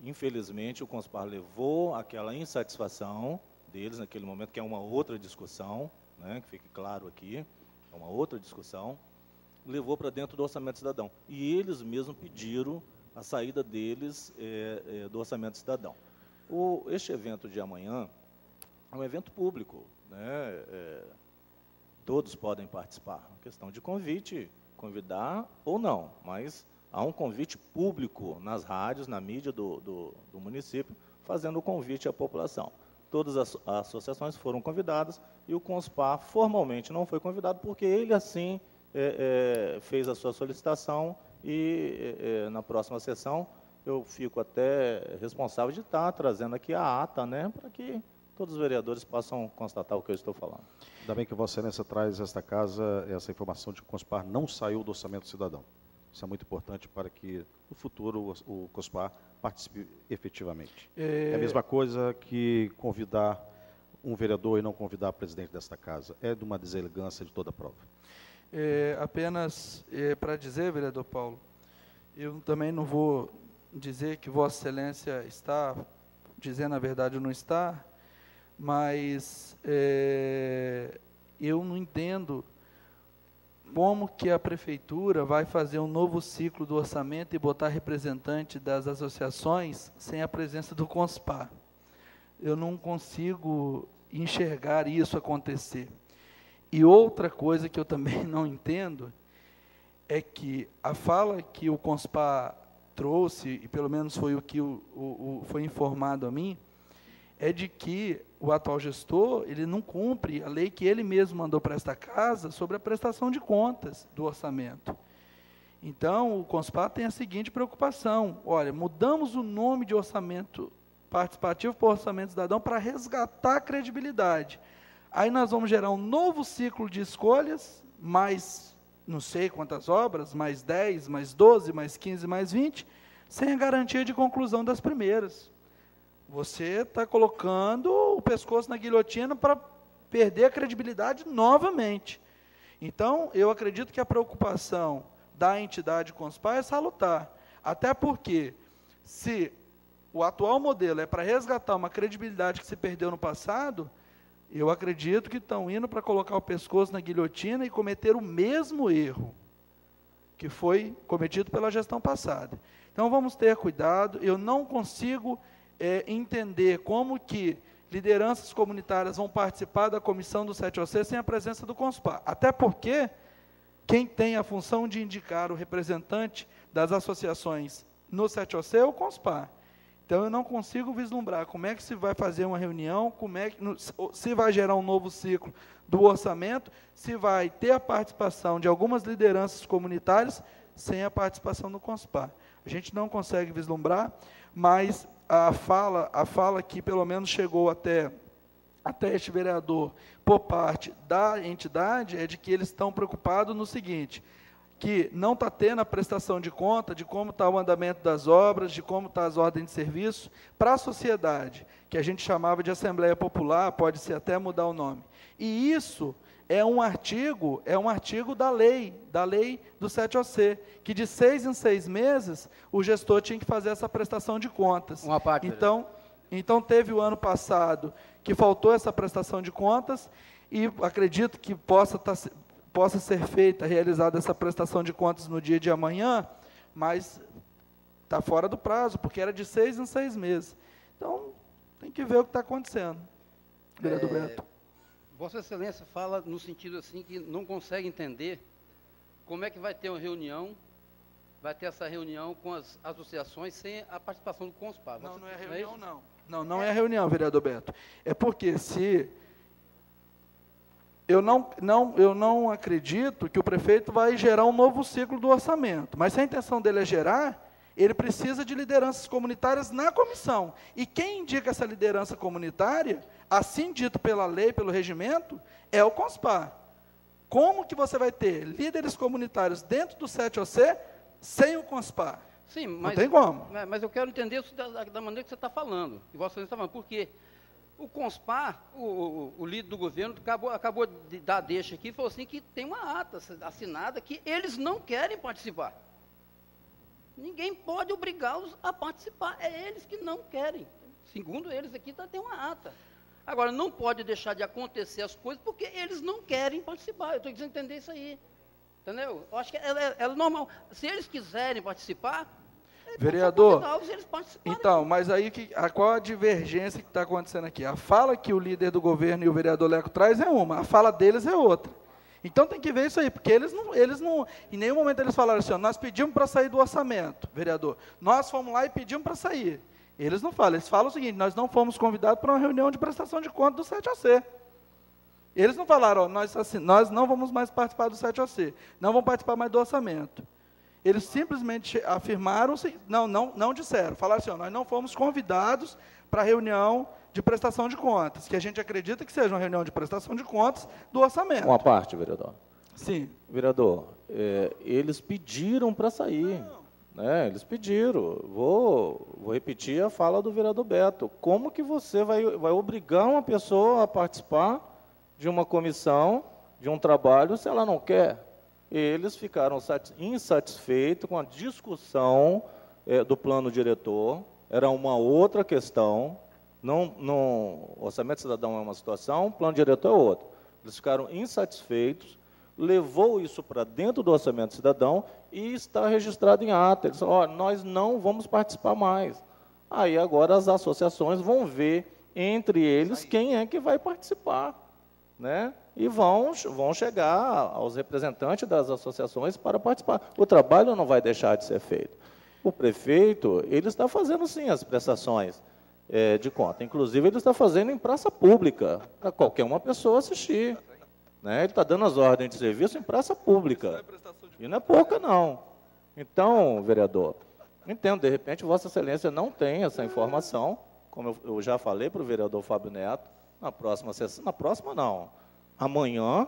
Infelizmente, o CONSPAR levou aquela insatisfação deles naquele momento, que é uma outra discussão, né, que fique claro aqui, é uma outra discussão, levou para dentro do orçamento cidadão. E eles mesmos pediram a saída deles do orçamento cidadão. Este evento de amanhã é um evento público, né, todos podem participar, questão de convidar ou não, mas há um convite público nas rádios, na mídia do município, fazendo o convite à população. Todas as associações foram convidadas e o CONSPAR formalmente não foi convidado, porque ele, assim, fez a sua solicitação e, na próxima sessão, eu fico até responsável de estar trazendo aqui a ata, né, para que todos os vereadores possam constatar o que eu estou falando. Ainda bem que Vossa Excelência traz esta casa, essa informação de que o CONSPAR não saiu do orçamento cidadão. Isso é muito importante para que, no futuro, o CONSPAR participe efetivamente. É a mesma coisa que convidar um vereador e não convidar o presidente desta casa. É de uma deselegância de toda a prova. Apenas para dizer, vereador Paulo, eu também não vou dizer que Vossa Excelência está dizendo a verdade ou não está, mas eu não entendo como que a prefeitura vai fazer um novo ciclo do orçamento e botar representante das associações sem a presença do CONSPAR. Eu não consigo enxergar isso acontecer. E outra coisa que eu também não entendo é que a fala que o CONSPAR trouxe, e pelo menos foi o que foi informado a mim, é de que o atual gestor, ele não cumpre a lei que ele mesmo mandou para esta casa sobre a prestação de contas do orçamento. Então, o CONSPAR tem a seguinte preocupação: olha, mudamos o nome de orçamento participativo para orçamento cidadão para resgatar a credibilidade. Aí nós vamos gerar um novo ciclo de escolhas, mais não sei quantas obras, mais 10, mais 12, mais 15, mais 20, sem a garantia de conclusão das primeiras. Você está colocando o pescoço na guilhotina para perder a credibilidade novamente. Então, eu acredito que a preocupação da entidade CONSPAR é salutar. Até porque, se o atual modelo é para resgatar uma credibilidade que se perdeu no passado, eu acredito que estão indo para colocar o pescoço na guilhotina e cometer o mesmo erro que foi cometido pela gestão passada. Então, vamos ter cuidado. Eu não consigo entender como que lideranças comunitárias vão participar da comissão do 7OC sem a presença do CONSPAR. Até porque quem tem a função de indicar o representante das associações no 7OC é o CONSPAR. Então, eu não consigo vislumbrar como é que se vai fazer uma reunião, se vai gerar um novo ciclo do orçamento, se vai ter a participação de algumas lideranças comunitárias sem a participação do CONSPAR. A gente não consegue vislumbrar, mas a fala que pelo menos chegou até este vereador por parte da entidade é de que eles estão preocupados no seguinte, que não está tendo a prestação de conta de como está o andamento das obras, de como estão as ordens de serviço, para a sociedade, que a gente chamava de Assembleia Popular, pode-se até mudar o nome. E isso é um artigo da lei do 7OC, que de 6 em 6 meses o gestor tinha que fazer essa prestação de contas. Uma parte. Então teve o ano passado que faltou essa prestação de contas, e acredito que possa ser realizada essa prestação de contas no dia de amanhã, mas está fora do prazo, porque era de 6 em 6 meses. Então, tem que ver o que está acontecendo. Vereador Beto. Vossa Excelência fala no sentido assim que não consegue entender como é que vai ter uma reunião, vai ter essa reunião com as associações sem a participação do CONSPAR. Não é reunião, não. Não é reunião, vereador Beto. É porque se... Eu não acredito que o prefeito vai gerar um novo ciclo do orçamento, mas se a intenção dele é gerar, ele precisa de lideranças comunitárias na comissão. E quem indica essa liderança comunitária, assim dito pela lei, pelo regimento, é o CONSPAR. Como que você vai ter líderes comunitários dentro do 7OC sem o CONSPAR? Sim, mas, não tem como. Mas eu quero entender isso da maneira que você está falando, que Vossa Excelência está falando, porque o CONSPAR, o líder do governo, acabou de dar deixa aqui e falou assim que tem uma ata assinada que eles não querem participar. Ninguém pode obrigá-los a participar, é eles que não querem. Segundo eles aqui, tem uma ata. Agora, não pode deixar de acontecer as coisas porque eles não querem participar. Eu estou dizendo entender isso aí. Entendeu? Eu acho que é normal. Se eles quiserem participar, vereador, eles participarem. Então, mas aí qual a divergência que está acontecendo aqui? A fala que o líder do governo e o vereador Leco traz é uma, a fala deles é outra. Então tem que ver isso aí, porque eles não em nenhum momento eles falaram assim, ó, nós pedimos para sair do orçamento, vereador. Nós fomos lá e pedimos para sair. Eles não falam, eles falam o seguinte, nós não fomos convidados para uma reunião de prestação de contas do 7OC. Eles não falaram, ó, nós não vamos mais participar do 7OC, não vamos participar mais do orçamento. Eles simplesmente afirmaram, não disseram, falaram assim, ó, nós não fomos convidados para a reunião de prestação de contas, que a gente acredita que seja uma reunião de prestação de contas do orçamento. Uma parte, vereador. Sim. Vereador, eles pediram para sair. Né? Eles pediram. Vou repetir a fala do vereador Beto. Como que você vai obrigar uma pessoa a participar de uma comissão, de um trabalho, se ela não quer? Eles ficaram insatisfeitos com a discussão do plano diretor, era uma outra questão, o orçamento cidadão é uma situação, o plano diretor é outra. Eles ficaram insatisfeitos, levou isso para dentro do orçamento cidadão e está registrado em ata. Eles falaram, nós não vamos participar mais. Aí agora as associações vão ver entre eles quem é que vai participar, né? E vão chegar aos representantes das associações para participar. O trabalho não vai deixar de ser feito. O prefeito, ele está fazendo, sim, as prestações de conta. Inclusive, ele está fazendo em praça pública, para qualquer uma pessoa assistir. Né? Ele está dando as ordens de serviço em praça pública. E não é pouca, não. Então, vereador, entendo, de repente, Vossa Excelência não tem essa informação, como eu já falei para o vereador Fábio Neto, na próxima sessão, não. Amanhã,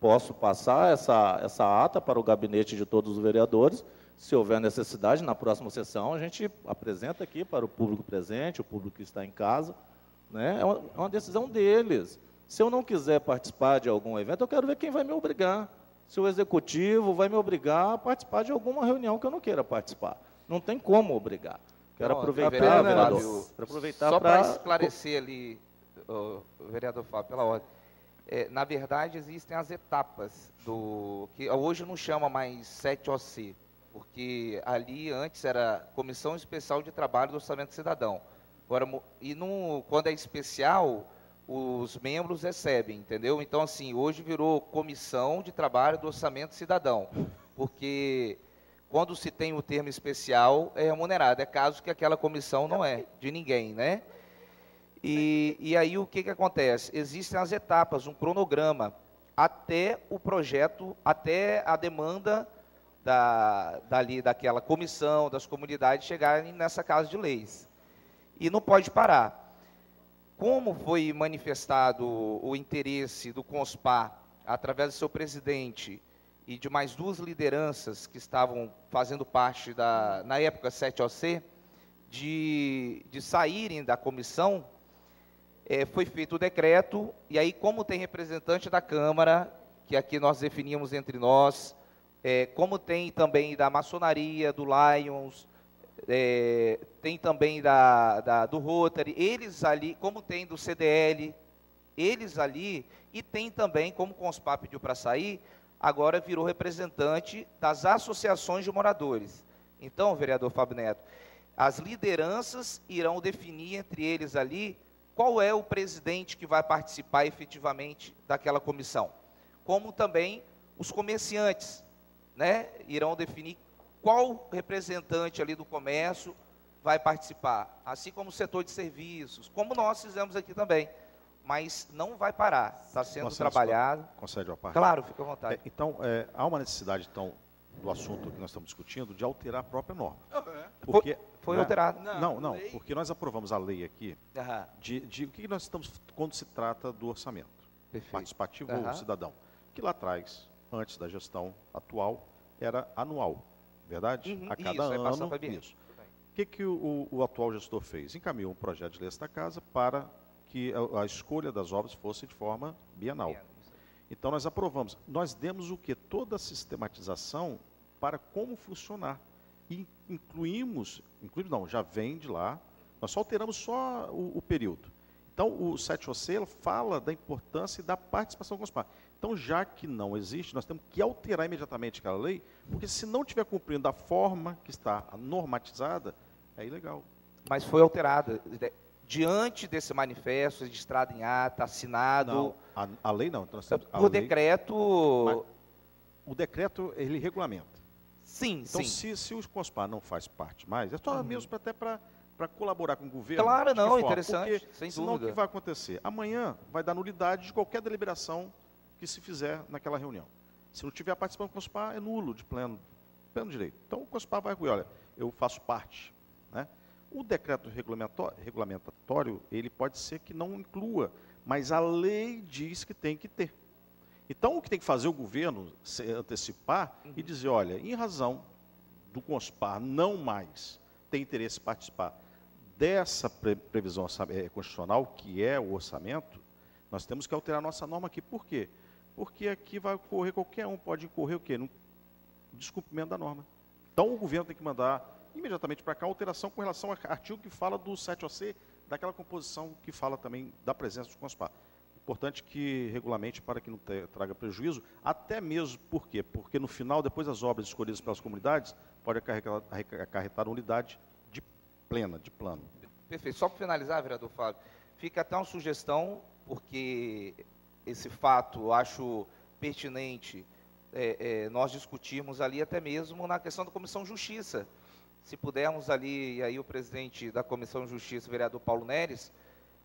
posso passar essa ata para o gabinete de todos os vereadores. Se houver necessidade, na próxima sessão, a gente apresenta aqui para o público presente, o público que está em casa. Né? É uma decisão deles. Se eu não quiser participar de algum evento, eu quero ver quem vai me obrigar. Se o executivo vai me obrigar a participar de alguma reunião que eu não queira participar. Não tem como obrigar. Quero Não, aproveitar, apenas- vereador, para aproveitar Só para para esclarecer ali, o vereador Fábio, pela ordem. Na verdade, existem as etapas do que hoje não chama mais 7OC, porque ali antes era Comissão Especial de Trabalho do Orçamento Cidadão. Agora, quando é especial, os membros recebem, entendeu? Então, assim, hoje virou Comissão de Trabalho do Orçamento Cidadão, porque quando se tem o termo especial, é remunerado. É caso que aquela comissão não é de ninguém, né? E aí o que acontece? Existem as etapas, um cronograma, até o projeto, até a demanda daquela comissão, das comunidades chegarem nessa casa de leis. E não pode parar. Como foi manifestado o interesse do CONSPAR, através do seu presidente e de mais duas lideranças que estavam fazendo parte na época 7OC, de saírem da comissão, foi feito o decreto, e aí como tem representante da Câmara, que aqui nós definimos entre nós, como tem também da maçonaria, do Lions, tem também do Rotary, eles ali, como tem do CDL, eles ali, e tem também, como o CONSPAR pediu para sair, agora virou representante das associações de moradores. Então, vereador Fábio Neto, as lideranças irão definir entre eles ali qual é o presidente que vai participar efetivamente daquela comissão. Como também os comerciantes, né, irão definir qual representante ali do comércio vai participar, assim como o setor de serviços, como nós fizemos aqui também. Mas não vai parar, está sendo trabalhado. Concede uma parte? Claro, fica à vontade. Então, há uma necessidade, então, do assunto que nós estamos discutindo, de alterar a própria norma. Foi alterado. Não, porque nós aprovamos a lei aqui, Aham. de o que nós estamos, quando se trata do orçamento Perfeito. participativo Aham. ou cidadão, que lá atrás, antes da gestão atual, era anual, verdade? Uhum, A cada isso, aí passa ano, pra ambiente. isso. O que o atual gestor fez? Encaminhou um projeto de lei desta casa para que a escolha das obras fosse de forma bienal. Então, nós aprovamos. Nós demos o quê? Toda a sistematização para como funcionar. E incluímos não, já vem de lá, nós só alteramos só o período. Então, o 7OC fala da importância e da participação do CONSPAR. Então, já que não existe, nós temos que alterar imediatamente aquela lei, porque se não estiver cumprindo da forma que está normatizada, é ilegal. Mas foi alterada. Diante desse manifesto registrado em ata, assinado... Não, a lei não. Então nós temos a por lei, decreto... o decreto, ele regulamenta. Sim, Então, sim. se o CONSPAR não faz parte mais, é só mesmo até para colaborar com o governo. Claro, de que não, forma? interessante, Porque, sem senão dúvida. o que vai acontecer? Amanhã vai dar nulidade de qualquer deliberação que se fizer naquela reunião. Se não tiver a participação do CONSPAR, é nulo de pleno direito. Então, o CONSPAR vai arguir, olha, eu faço parte, né? O decreto regulamentatório, ele pode ser que não inclua, mas a lei diz que tem que ter. Então, o que tem que fazer o governo se antecipar e dizer, olha, em razão do CONSPAR não mais ter interesse em participar dessa previsão constitucional, que é o orçamento, nós temos que alterar a nossa norma aqui. Por quê? Porque aqui vai ocorrer, qualquer um pode incorrer o quê? No descumprimento da norma. Então, o governo tem que mandar imediatamente para cá alteração com relação ao artigo que fala do 7OC, daquela composição que fala também da presença do CONSPAR. Importante que regulamente para que não traga prejuízo, até mesmo por quê? Porque no final, depois das obras escolhidas pelas comunidades, pode acarretar unidade de plano. Perfeito. Só para finalizar, vereador Fábio, fica até uma sugestão, porque esse fato eu acho pertinente nós discutirmos ali até mesmo na questão da Comissão Justiça. Se pudermos ali, e aí o presidente da Comissão de Justiça, o vereador Paulo Neres,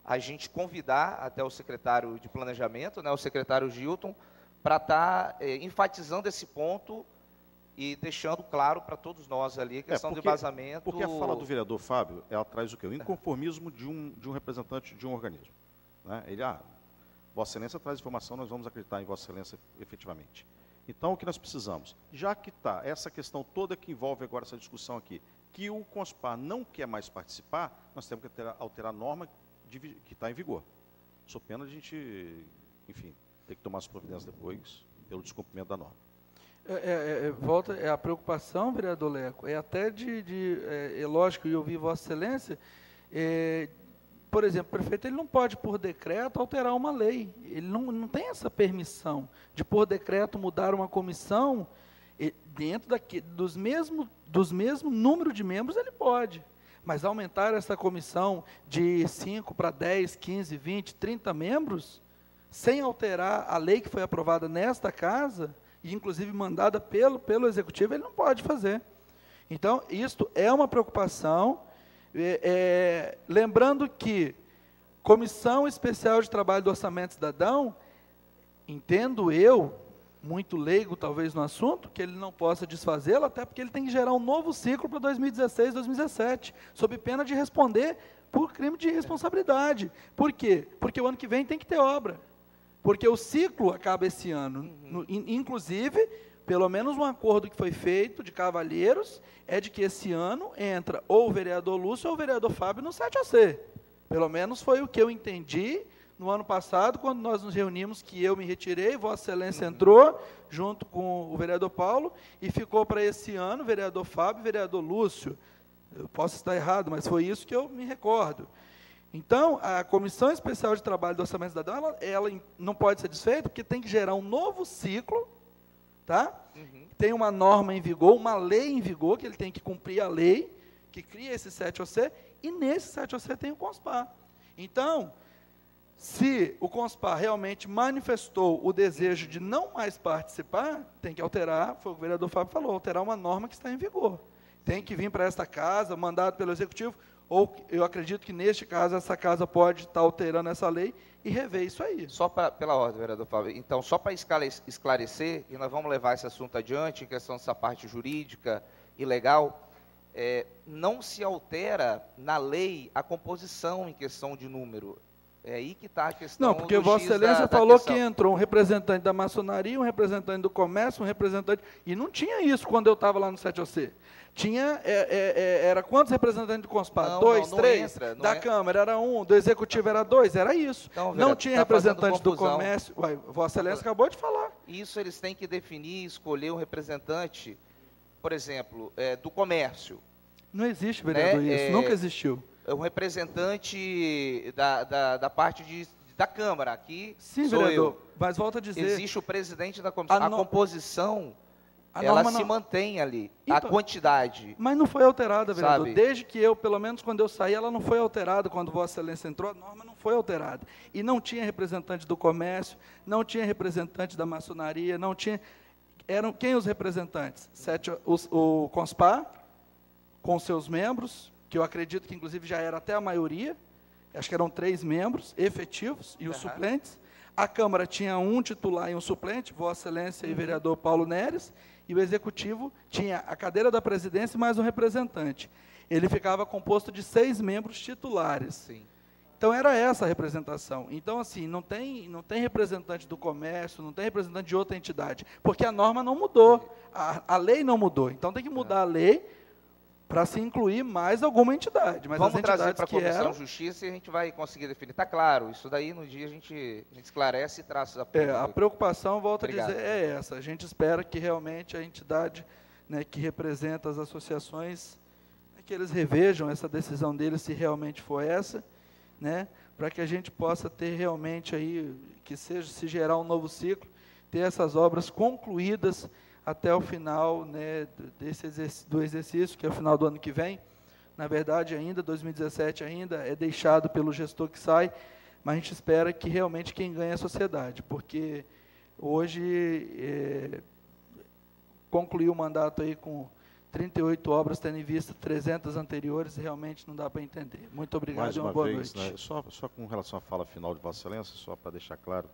a gente convidar até o secretário de Planejamento, né, o secretário Gilton, para estar enfatizando esse ponto e deixando claro para todos nós ali a questão do embasamento. Porque a fala do vereador Fábio, ela traz o quê? O inconformismo de um representante de um organismo. Né? Ele, Vossa Excelência traz informação, nós vamos acreditar em Vossa Excelência efetivamente. Então, o que nós precisamos? Já que está essa questão toda que envolve agora essa discussão aqui, que o CONSPAR não quer mais participar, nós temos que alterar a norma que está em vigor. Sou pena de a gente, enfim, ter que tomar as providências depois pelo descumprimento da norma. A preocupação, vereador Leco, é até é lógico, e eu ouvi Vossa Excelência, por exemplo, o prefeito ele não pode, por decreto, alterar uma lei. Ele não tem essa permissão de, por decreto, mudar uma comissão. Dentro dos mesmos número de membros, ele pode. Mas aumentar essa comissão de 5 para 10, 15, 20, 30 membros, sem alterar a lei que foi aprovada nesta casa, e inclusive mandada pelo Executivo, ele não pode fazer. Então, isto é uma preocupação. Lembrando que Comissão Especial de Trabalho do Orçamento Cidadão, entendo eu, muito leigo talvez no assunto, que ele não possa desfazê-lo, até porque ele tem que gerar um novo ciclo para 2016, 2017, sob pena de responder por crime de responsabilidade. Por quê? Porque o ano que vem tem que ter obra. Porque o ciclo acaba esse ano. Inclusive, pelo menos um acordo que foi feito de cavalheiros, é de que esse ano entra ou o vereador Lúcio ou o vereador Fábio no 7AC. Pelo menos foi o que eu entendi no ano passado, quando nós nos reunimos, que eu me retirei, Vossa Excelência entrou, junto com o vereador Paulo, e ficou para esse ano, vereador Fábio e vereador Lúcio. Eu posso estar errado, mas foi isso que eu me recordo. Então, a Comissão Especial de Trabalho do Orçamento Cidadão, ela não pode ser desfeita, porque tem que gerar um novo ciclo, tá? Tem uma norma em vigor, uma lei em vigor, que ele tem que cumprir a lei, que cria esse 7OC, e nesse 7OC tem o CONSPAR. Então, se o CONSPAR realmente manifestou o desejo de não mais participar, tem que alterar, foi o que o vereador Fábio falou, alterar uma norma que está em vigor. Tem que vir para esta casa, mandado pelo Executivo, ou eu acredito que, neste caso, essa casa pode estar alterando essa lei e rever isso aí. Só pela ordem, vereador Fábio. Então, só para esclarecer, e nós vamos levar esse assunto adiante, em questão dessa parte jurídica e legal, não se altera na lei a composição em questão de número. É aí que está a questão. Não, porque Vossa Excelência falou que entrou um representante da maçonaria, um representante do comércio, um representante... E não tinha isso quando eu estava lá no 7OC. Tinha, era quantos representantes do CONSPAR? 2, 3? Da Câmara era 1, do Executivo era 2, era isso. Então, não tinha representante do comércio. Uai, Vossa Excelência acabou de falar. Isso eles têm que definir, escolher um representante, por exemplo, do comércio. Não existe, vereador, isso, nunca existiu. Um representante da parte da Câmara, aqui sim, sou vereador, eu. Mas volta a dizer... Existe o presidente da comissão. A composição, ela se mantém ali, então, a quantidade. Mas não foi alterada, vereador. Sabe? Desde que eu, pelo menos quando eu saí, ela não foi alterada. Quando Vossa Excelência entrou, a norma não foi alterada. E não tinha representante do comércio, não tinha representante da maçonaria, não tinha... Eram quem os representantes? O CONSPAR, com seus membros, que eu acredito que, inclusive, já era até a maioria, acho que eram 3 membros efetivos, e os suplentes. A Câmara tinha um titular e um suplente, Vossa Excelência e vereador Paulo Neres, e o Executivo tinha a cadeira da presidência e mais um representante. Ele ficava composto de 6 membros titulares. Sim. Então, era essa a representação. Então, assim, não tem representante do comércio, não tem representante de outra entidade, porque a norma não mudou, a lei não mudou. Então, tem que mudar a lei para se incluir mais alguma entidade. Mas vamos as trazer para a Comissão eram... de Justiça e a gente vai conseguir definir. Está claro, isso daí no dia a gente esclarece e traz a a preocupação, volto a dizer, é essa. A gente espera que realmente a entidade, né, que representa as associações, que eles revejam essa decisão deles, se realmente for essa, né, para que a gente possa ter realmente aí, que seja, se gerar um novo ciclo, ter essas obras concluídas até o final, né, do exercício, que é o final do ano que vem. Na verdade, ainda, 2017 ainda é deixado pelo gestor que sai, mas a gente espera que realmente quem ganha é a sociedade, porque hoje concluir o mandato aí com 38 obras, tendo em vista 300 anteriores, realmente não dá para entender. Muito obrigado Mais e uma uma boa vez, noite. né, só com relação à fala final de Vossa Excelência, só para deixar claro,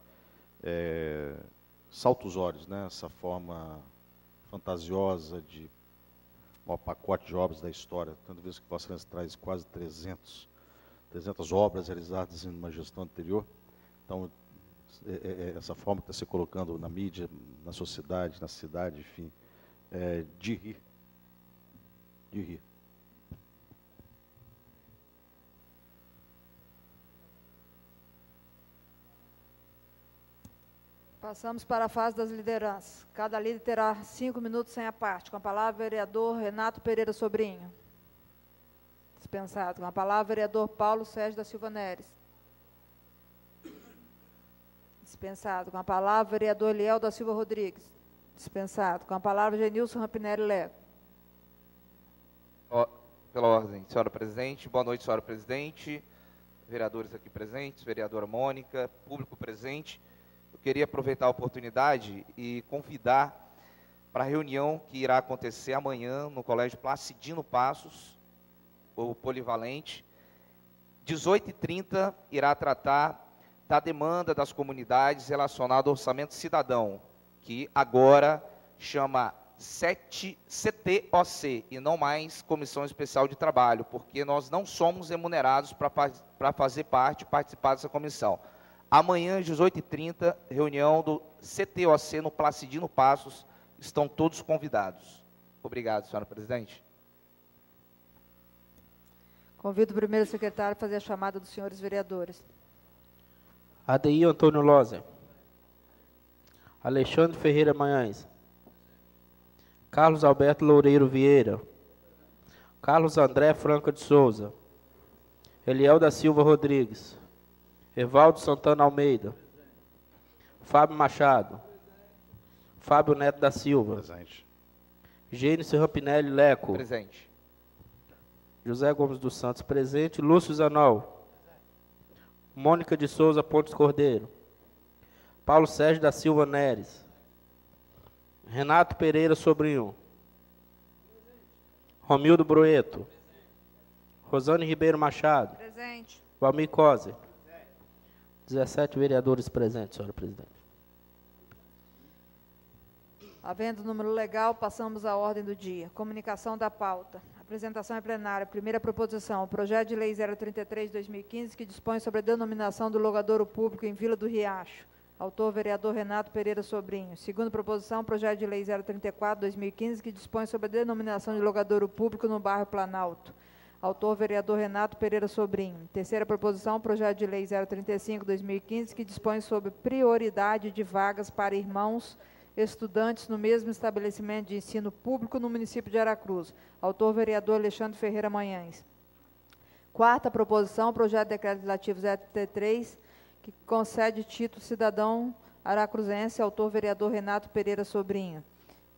salta os olhos, né, essa forma fantasiosa de maior pacote de obras da história, tanto vez que Vossa Excelência traz quase 300 obras realizadas em uma gestão anterior. Então, essa forma que está se colocando na mídia, na sociedade, na cidade, enfim, de rir. De rir. Passamos para a fase das lideranças. Cada líder terá 5 minutos sem a parte. Com a palavra, o vereador Renato Pereira Sobrinho. Dispensado. Com a palavra, o vereador Paulo Sérgio da Silva Neres. Dispensado. Com a palavra, o vereador Eliel da Silva Rodrigues. Dispensado. Com a palavra, Genilson Rampinelli Leco. Pela ordem, senhora presidente. Boa noite, senhora presidente. Vereadores aqui presentes, vereadora Mônica, público presente. Eu queria aproveitar a oportunidade e convidar para a reunião que irá acontecer amanhã no Colégio Placidino Passos, o Polivalente. 18h30 irá tratar da demanda das comunidades relacionada ao orçamento cidadão, que agora chama CTOC e não mais Comissão Especial de Trabalho, porque nós não somos remunerados para fazer parte, participar dessa comissão. Amanhã, às 18h30, reunião do CTOC no Placidino Passos, estão todos convidados. Obrigado, senhora presidente. Convido o primeiro secretário a fazer a chamada dos senhores vereadores. Adeir Antônio Loser. Alexandre Ferreira Manhães. Carlos Alberto Loureiro Vieira. Carlos André Franca de Souza. Eliel da Silva Rodrigues. Evaldo Santana Almeida. Fábio Machado. Fábio Neto da Silva. Presente. Gênesis Rampinelli Leco. Presente. José Gomes dos Santos presente. Lúcio Zanol. Mônica de Souza Pontes Cordeiro. Paulo Sérgio da Silva Neres. Renato Pereira Sobrinho. Romildo Broeto. Rosane Ribeiro Machado. Presente. Valmir Coser. 17 vereadores presentes, senhora presidente. Havendo número legal, passamos à ordem do dia. Comunicação da pauta. Apresentação em plenário. Primeira proposição, o projeto de lei 033/2015, que dispõe sobre a denominação do logadouro público em Vila do Riacho. Autor, vereador Renato Pereira Sobrinho. Segunda proposição, projeto de lei 034/2015, que dispõe sobre a denominação de logadouro público no bairro Planalto. Autor, vereador Renato Pereira Sobrinho. Terceira proposição, projeto de lei 035/2015, que dispõe sobre prioridade de vagas para irmãos estudantes no mesmo estabelecimento de ensino público no município de Aracruz. Autor, vereador Alexandre Ferreira Manhães. Quarta proposição, projeto de decreto legislativo 033, que concede título cidadão aracruzense. Autor, vereador Renato Pereira Sobrinho.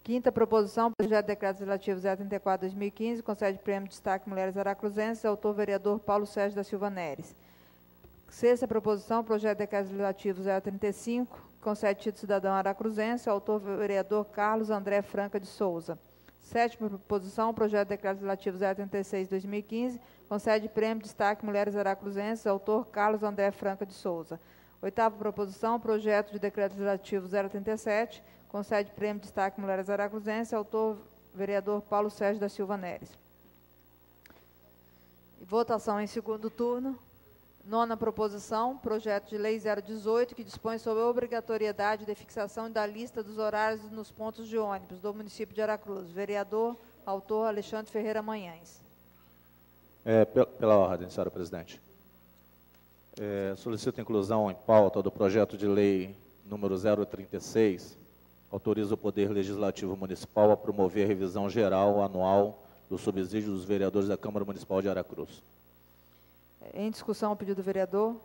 Quinta proposição, projeto de decreto legislativo 034/2015, concede prêmio de destaque Mulheres Aracruzenses. Autor, vereador Paulo Sérgio da Silva Neres. Sexta proposição, projeto de decreto legislativo 035, concede título cidadão aracruzense. Autor, vereador Carlos André Franca de Souza. Sétima proposição, projeto de decreto legislativo 036/2015, concede prêmio de destaque Mulheres Aracruzenses. Autor, Carlos André Franca de Souza. Oitava proposição, projeto de decreto legislativo 037, concede prêmio de destaque Mulheres Aracruzenses. Autor, vereador Paulo Sérgio da Silva Neres. Votação em segundo turno. Nona proposição, projeto de lei 018, que dispõe sobre a obrigatoriedade de fixação da lista dos horários nos pontos de ônibus do município de Aracruz. Vereador, autor Alexandre Ferreira Manhães. Pela ordem, senhora presidente. Solicito a inclusão em pauta do projeto de lei número 036, autoriza o Poder Legislativo Municipal a promover a revisão geral anual do subsídio dos vereadores da Câmara Municipal de Aracruz. Em discussão, o pedido do vereador.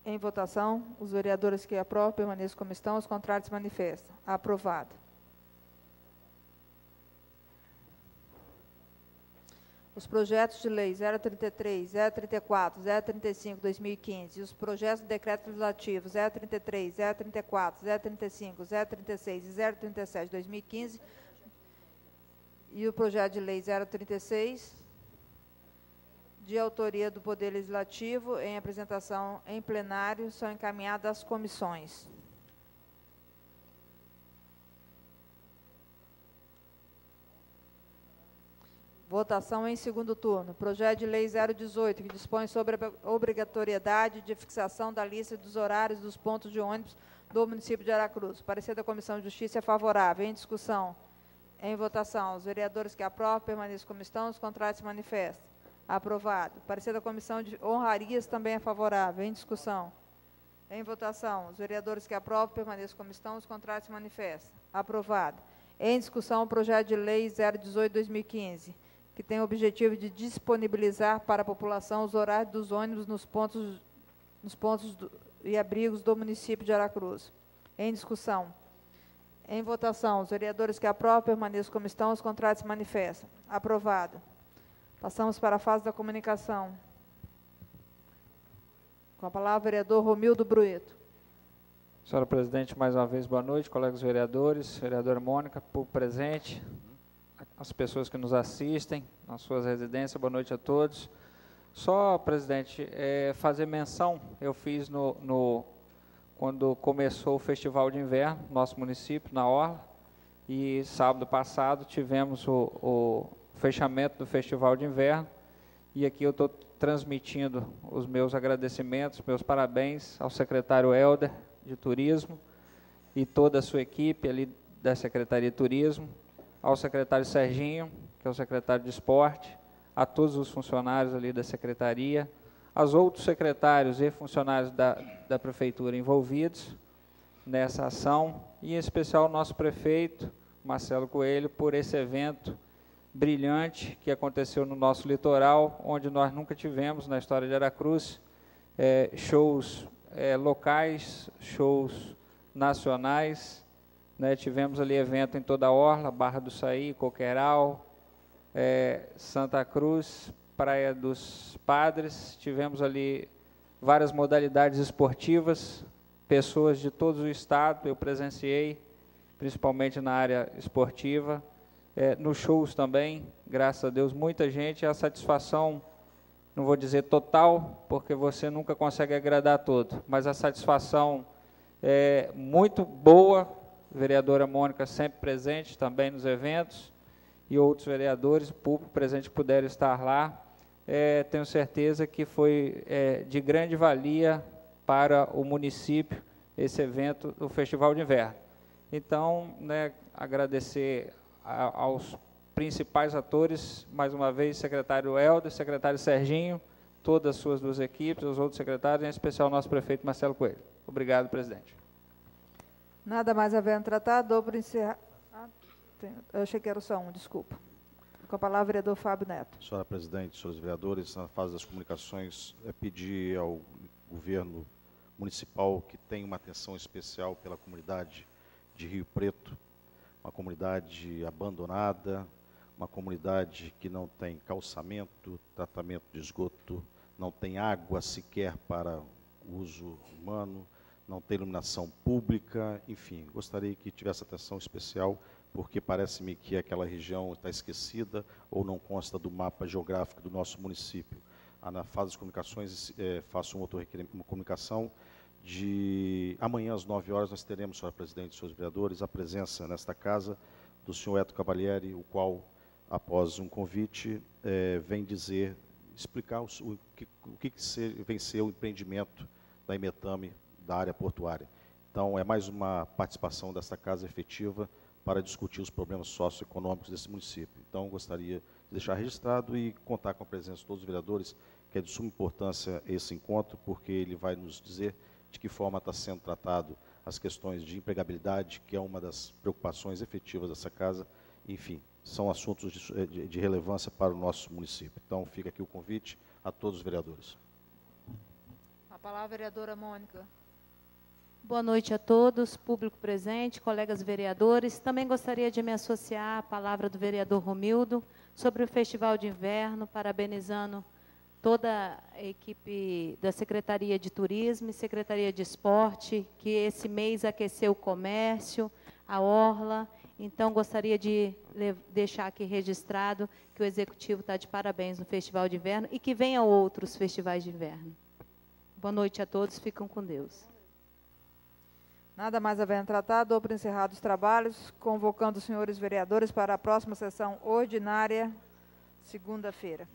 Em votação, os vereadores que aprovam permaneçam como estão, os contrários se manifestam. Aprovado. Os projetos de lei 033, 034, 035, 2015 e os projetos de decreto legislativo 033, 034, 035, 036 e 037, 2015 e o projeto de lei 036, de autoria do Poder Legislativo, em apresentação em plenário, são encaminhadas às comissões. Votação em segundo turno. Projeto de lei 018, que dispõe sobre a obrigatoriedade de fixação da lista dos horários dos pontos de ônibus do município de Aracruz. Parecer da Comissão de Justiça é favorável. Em discussão. Em votação. Os vereadores que aprovam permaneçam como estão, os contrários se manifestam. Aprovado. Parecer da Comissão de Honrarias também é favorável. Em discussão. Em votação, os vereadores que aprovam permaneçam como estão, os contrários se manifestam. Aprovado. Em discussão, o projeto de lei 018/2015, que tem o objetivo de disponibilizar para a população os horários dos ônibus nos pontos e abrigos do município de Aracruz. Em discussão. Em votação, os vereadores que aprovam permaneçam como estão, os contrários se manifestam. Aprovado. Passamos para a fase da comunicação. Com a palavra, o vereador Romildo Brueto. Senhora presidente, mais uma vez, boa noite, colegas vereadores, vereadora Mônica, público presente, as pessoas que nos assistem, nas suas residências, boa noite a todos. Só, presidente, fazer menção, eu fiz quando começou o Festival de Inverno, no nosso município, na Orla, e sábado passado tivemos o fechamento do Festival de Inverno, e aqui eu estou transmitindo os meus agradecimentos, meus parabéns ao secretário Helder de Turismo e toda a sua equipe ali da Secretaria de Turismo, ao secretário Serginho, que é o secretário de Esporte, a todos os funcionários ali da Secretaria, aos outros secretários e funcionários da Prefeitura envolvidos nessa ação, e em especial o nosso prefeito, Marcelo Coelho, por esse evento brilhante que aconteceu no nosso litoral, onde nós nunca tivemos na história de Aracruz, shows locais, shows nacionais, né? Tivemos ali evento em toda a Orla, Barra do Saí, Coqueiral, Santa Cruz, Praia dos Padres, tivemos ali várias modalidades esportivas, pessoas de todo o estado, eu presenciei, principalmente na área esportiva, nos shows também, graças a Deus, muita gente, a satisfação, não vou dizer total, porque você nunca consegue agradar a todo, mas a satisfação é muito boa, vereadora Mônica sempre presente também nos eventos, e outros vereadores, o público presente que puderam estar lá, tenho certeza que foi de grande valia para o município esse evento do Festival de Inverno. Então, né, agradecer aos principais atores, mais uma vez, secretário Helder, secretário Serginho, todas as suas duas equipes, os outros secretários, em especial o nosso prefeito Marcelo Coelho. Obrigado, presidente. Nada mais havendo tratado, dou por encerrar. Eu achei que era só um, desculpa. Com a palavra, o vereador Fábio Neto. Senhora presidente, senhores vereadores, na fase das comunicações, pedir ao governo municipal que tenha uma atenção especial pela comunidade de Rio Preto, uma comunidade abandonada, uma comunidade que não tem calçamento, tratamento de esgoto, não tem água sequer para uso humano, não tem iluminação pública, enfim, gostaria que tivesse atenção especial, porque parece-me que aquela região está esquecida ou não consta do mapa geográfico do nosso município. Na fase das comunicações, faço uma comunicação de amanhã às 9 horas nós teremos, senhora presidente e senhores vereadores, a presença nesta casa do senhor Eto Cavalieri, o qual, após um convite, vem explicar o que vem ser o empreendimento da Imetame, da área portuária. Então, é mais uma participação desta casa efetiva para discutir os problemas socioeconômicos desse município. Então, gostaria de deixar registrado e contar com a presença de todos os vereadores, que é de suma importância esse encontro, porque ele vai nos dizer de que forma está sendo tratado as questões de empregabilidade, que é uma das preocupações efetivas dessa casa. Enfim, são assuntos de relevância para o nosso município. Então, fica aqui o convite a todos os vereadores. A palavra, vereadora Mônica. Boa noite a todos, público presente, colegas vereadores. Também gostaria de me associar à palavra do vereador Romildo sobre o Festival de Inverno, parabenizando toda a equipe da Secretaria de Turismo e Secretaria de Esporte, que esse mês aqueceu o comércio, a orla. Então, gostaria de deixar aqui registrado que o Executivo está de parabéns no Festival de Inverno e que venham outros festivais de inverno. Boa noite a todos, ficam com Deus. Nada mais havendo tratado, dou por encerrados os trabalhos, convocando os senhores vereadores para a próxima sessão ordinária, segunda-feira.